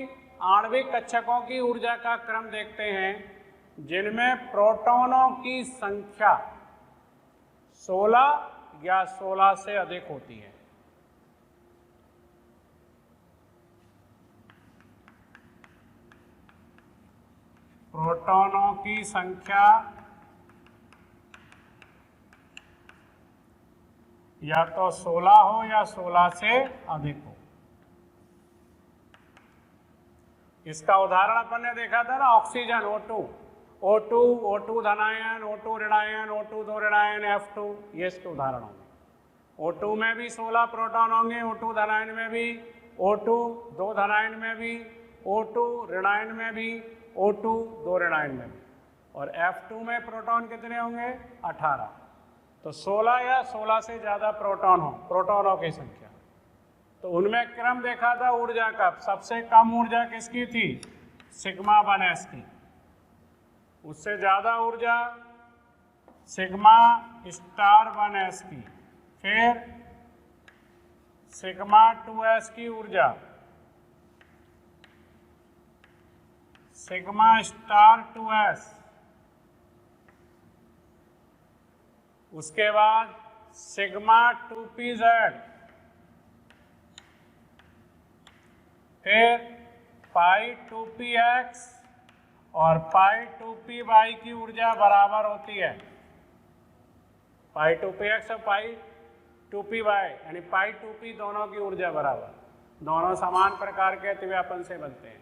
आणविक कक्षकों की ऊर्जा का क्रम देखते हैं जिनमें प्रोटॉनों की संख्या 16 या 16 से अधिक होती है। प्रोटॉनों की संख्या या तो 16 हो या 16 से अधिक हो। इसका उदाहरण अपन ने देखा था ना, oxygen O2, O2 धनायन, O2 ऋणायन, O2 दो ऋणायन, F2, ये इसके उदाहरण होंगे। O2 में भी 16 प्रोटॉन होंगे, O2 धनायन में भी, O2 दो धनायन में भी, O2 ऋणायन में भी, O2 दो ऋणायन में भी। और F2 में प्रोटॉन कितने होंगे? 18। तो 16 या 16 से ज़्यादा प्रोटॉन हो, प्रोटॉनों की संख्या। तो उनमें क्रम देखा था ऊर्जा का। सबसे कम ऊर्जा किसकी थी? सिग्मा 1s की। उससे ज़्यादा ऊर्जा सिग्मा स्टार 1s की। फिर सिग्मा 2s की ऊर्जा, सिग्मा स्टार 2s। उसके बाद सिग्मा 2pz, फिर पाई 2px और पाई 2py की ऊर्जा बराबर होती है पाई 2px और पाई 2py, यानी पाई 2p दोनों की ऊर्जा बराबर, दोनों समान प्रकार के अतिव्यापन से बनते हैं।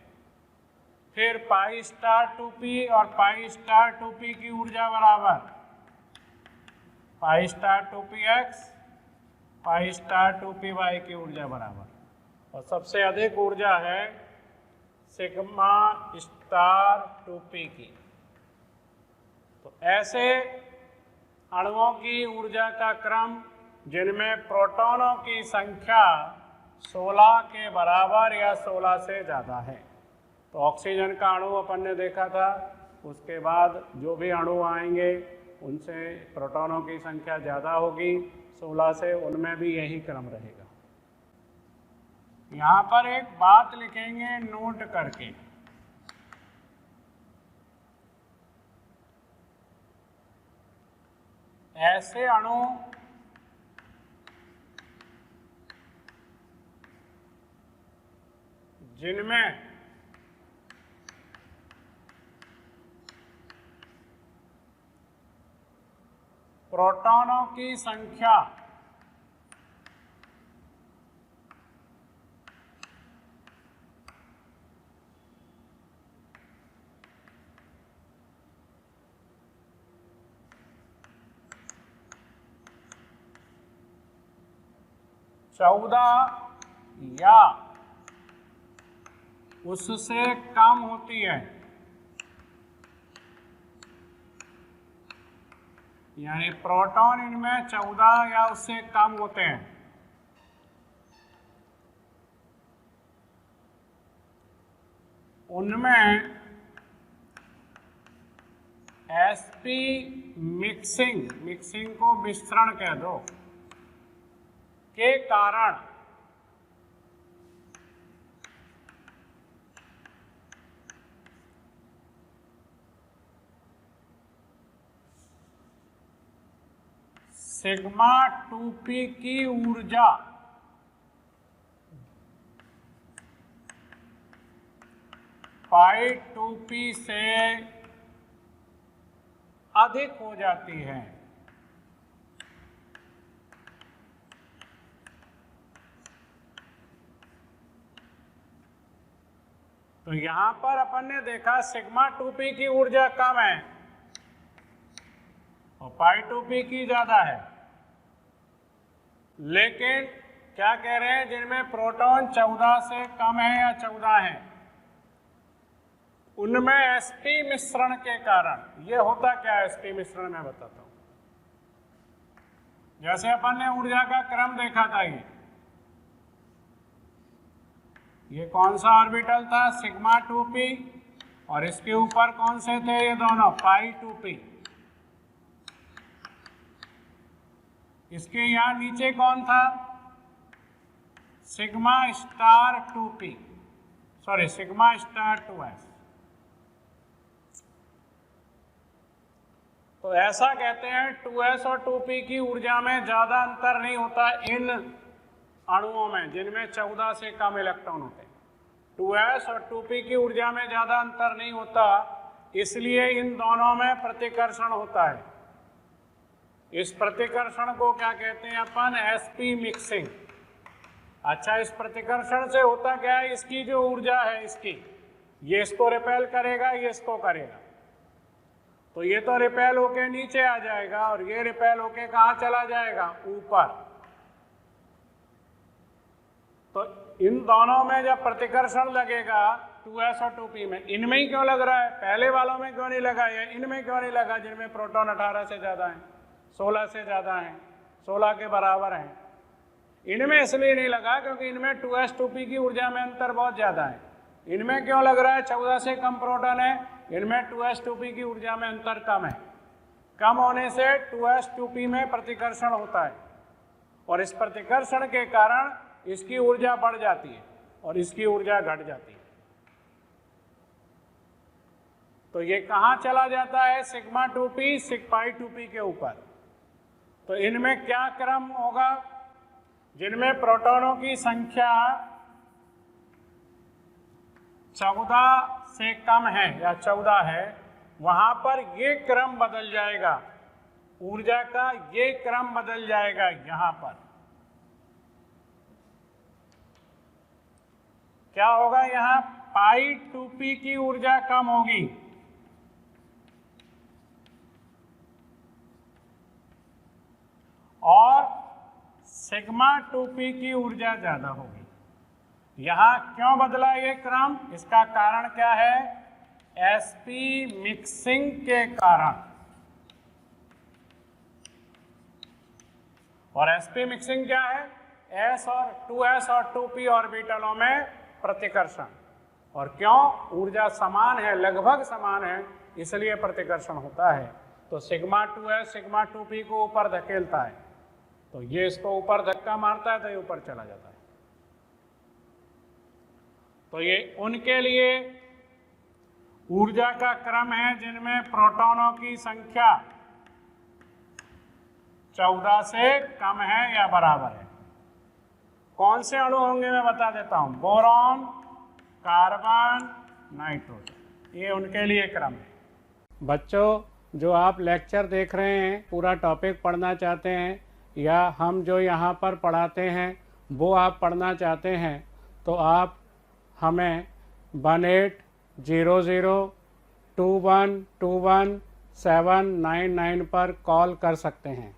फिर पाई स्टार 2p और पाई स्टार 2p की ऊर्जा बराबर, pi star 2px pi star 2py की ऊर्जा बराबर, और सबसे अधिक ऊर्जा है सिग्मा स्टार 2p की। तो ऐसे अणुओं की ऊर्जा का क्रम जिनमें प्रोटॉनों की संख्या 16 के बराबर या 16 से ज़्यादा है। तो ऑक्सीजन का अणु अपन ने देखा था, उसके बाद जो भी अणु आएंगे उनसे प्रोटॉनों की संख्या ज़्यादा होगी 16 से, उनमें भी यही क्रम रहेगा। यहाँ पर एक बात लिखेंगे नोट करके, ऐसे अणु जिनमें प्रोटॉनों की संख्या चौदह या उससे कम होती है, यानी प्रोटॉन इनमें 14 या उससे कम होते हैं, उनमें sp मिक्सिंग को मिश्रण कह दो के कारण सिग्मा 2p की ऊर्जा पाई 2p से अधिक हो जाती है। तो यहां पर अपन ने देखा सिग्मा 2p की ऊर्जा कम है और पाई 2p की ज्यादा है, लेकिन क्या कह रहे हैं, जिनमें प्रोटॉन 14 से कम है या 14 है उनमें sp मिश्रण के कारण, ये होता क्या है sp मिश्रण मैं बताता हूं। जैसे अपन ने ऊर्जा का क्रम देखा था, ये कौन सा ऑर्बिटल था, सिग्मा 2p, और इसके ऊपर कौन से थे, ये दोनों पाई 2p। इसके यहां नीचे कौन था, sigma star 2p, sorry sigma star 2s। तो ऐसा कहते हैं 2s और 2p की ऊर्जा में ज्यादा अंतर नहीं होता इन अणुओं में जिनमें 14 से कम इलेक्ट्रॉन होते हैं। 2s और 2p की ऊर्जा में ज्यादा अंतर नहीं होता, इसलिए इन दोनों में प्रतिकर्षण होता है। इस प्रतिकर्षण को क्या कहते हैं अपन, sp मिक्सिंग। अच्छा, इस प्रतिकर्षण से होता क्या है, इसकी जो ऊर्जा है इसकी, ये इसको रिपेल करेगा, ये इसको करेगा, तो ये तो रिपेल होके नीचे आ जाएगा और ये रिपेल होके कहाँ चला जाएगा, ऊपर। तो इन दोनों में जब प्रतिकर्षण लगेगा 2s और 2p में, इनमें ही क्यों लग रहा है, पहले वालों में क्यों नहीं लगा, या इनमें क्यों नहीं लगा जिनमें प्रोटॉन 18 से ज़्यादा हैं, 16 से ज़्यादा हैं, 16 के बराबर हैं। इनमें इसलिए नहीं लगा क्योंकि इनमें 2s 2p की ऊर्जा में अंतर बहुत ज़्यादा है। इनमें क्यों लग रहा है, 14 से कम प्रोटॉन है, इनमें 2s 2p की ऊर्जा में अंतर कम है। कम होने से 2s 2p में प्रतिकर्षण होता है और इस प्रतिकर्षण के कारण इसकी ऊर्जा बढ़ जाती है और इसकी ऊर्जा घट जाती है। तो ये कहाँ चला जाता है, सिग्मा 2p पाई 2p के ऊपर। तो इनमें क्या क्रम होगा, जिनमें प्रोटॉनों की संख्या 14 से कम है या 14 है, वहां पर ये क्रम बदल जाएगा, ऊर्जा का ये क्रम बदल जाएगा। यहां पर क्या होगा, यहां पाई 2p की ऊर्जा कम होगी और सिग्मा 2p की ऊर्जा ज्यादा होगी। यहां क्यों बदला ये क्रम, इसका कारण क्या है, sp मिक्सिंग के कारण। और sp मिक्सिंग क्या है, s और 2s और 2p ऑर्बिटलों में प्रतिकर्षण। और क्यों, ऊर्जा समान है, लगभग समान है, इसलिए प्रतिकर्षण होता है। तो सिग्मा 2s सिग्मा 2p को ऊपर धकेलता है, तो ये इसको ऊपर धक्का मारता है तो ये ऊपर चला जाता है। तो ये उनके लिए ऊर्जा का क्रम है जिनमें प्रोटॉनों की संख्या 14 से कम है या बराबर है। कौन से अणु होंगे मैं बता देता हूं, बोरॉन, कार्बन, नाइट्रोजन, ये उनके लिए क्रम है। बच्चों, जो आप लेक्चर देख रहे हैं, पूरा टॉपिक पढ़ना चाहते हैं या हम जो यहाँ पर पढ़ाते हैं वो आप पढ़ना चाहते हैं, तो आप हमें 18002121 799 पर कॉल कर सकते हैं।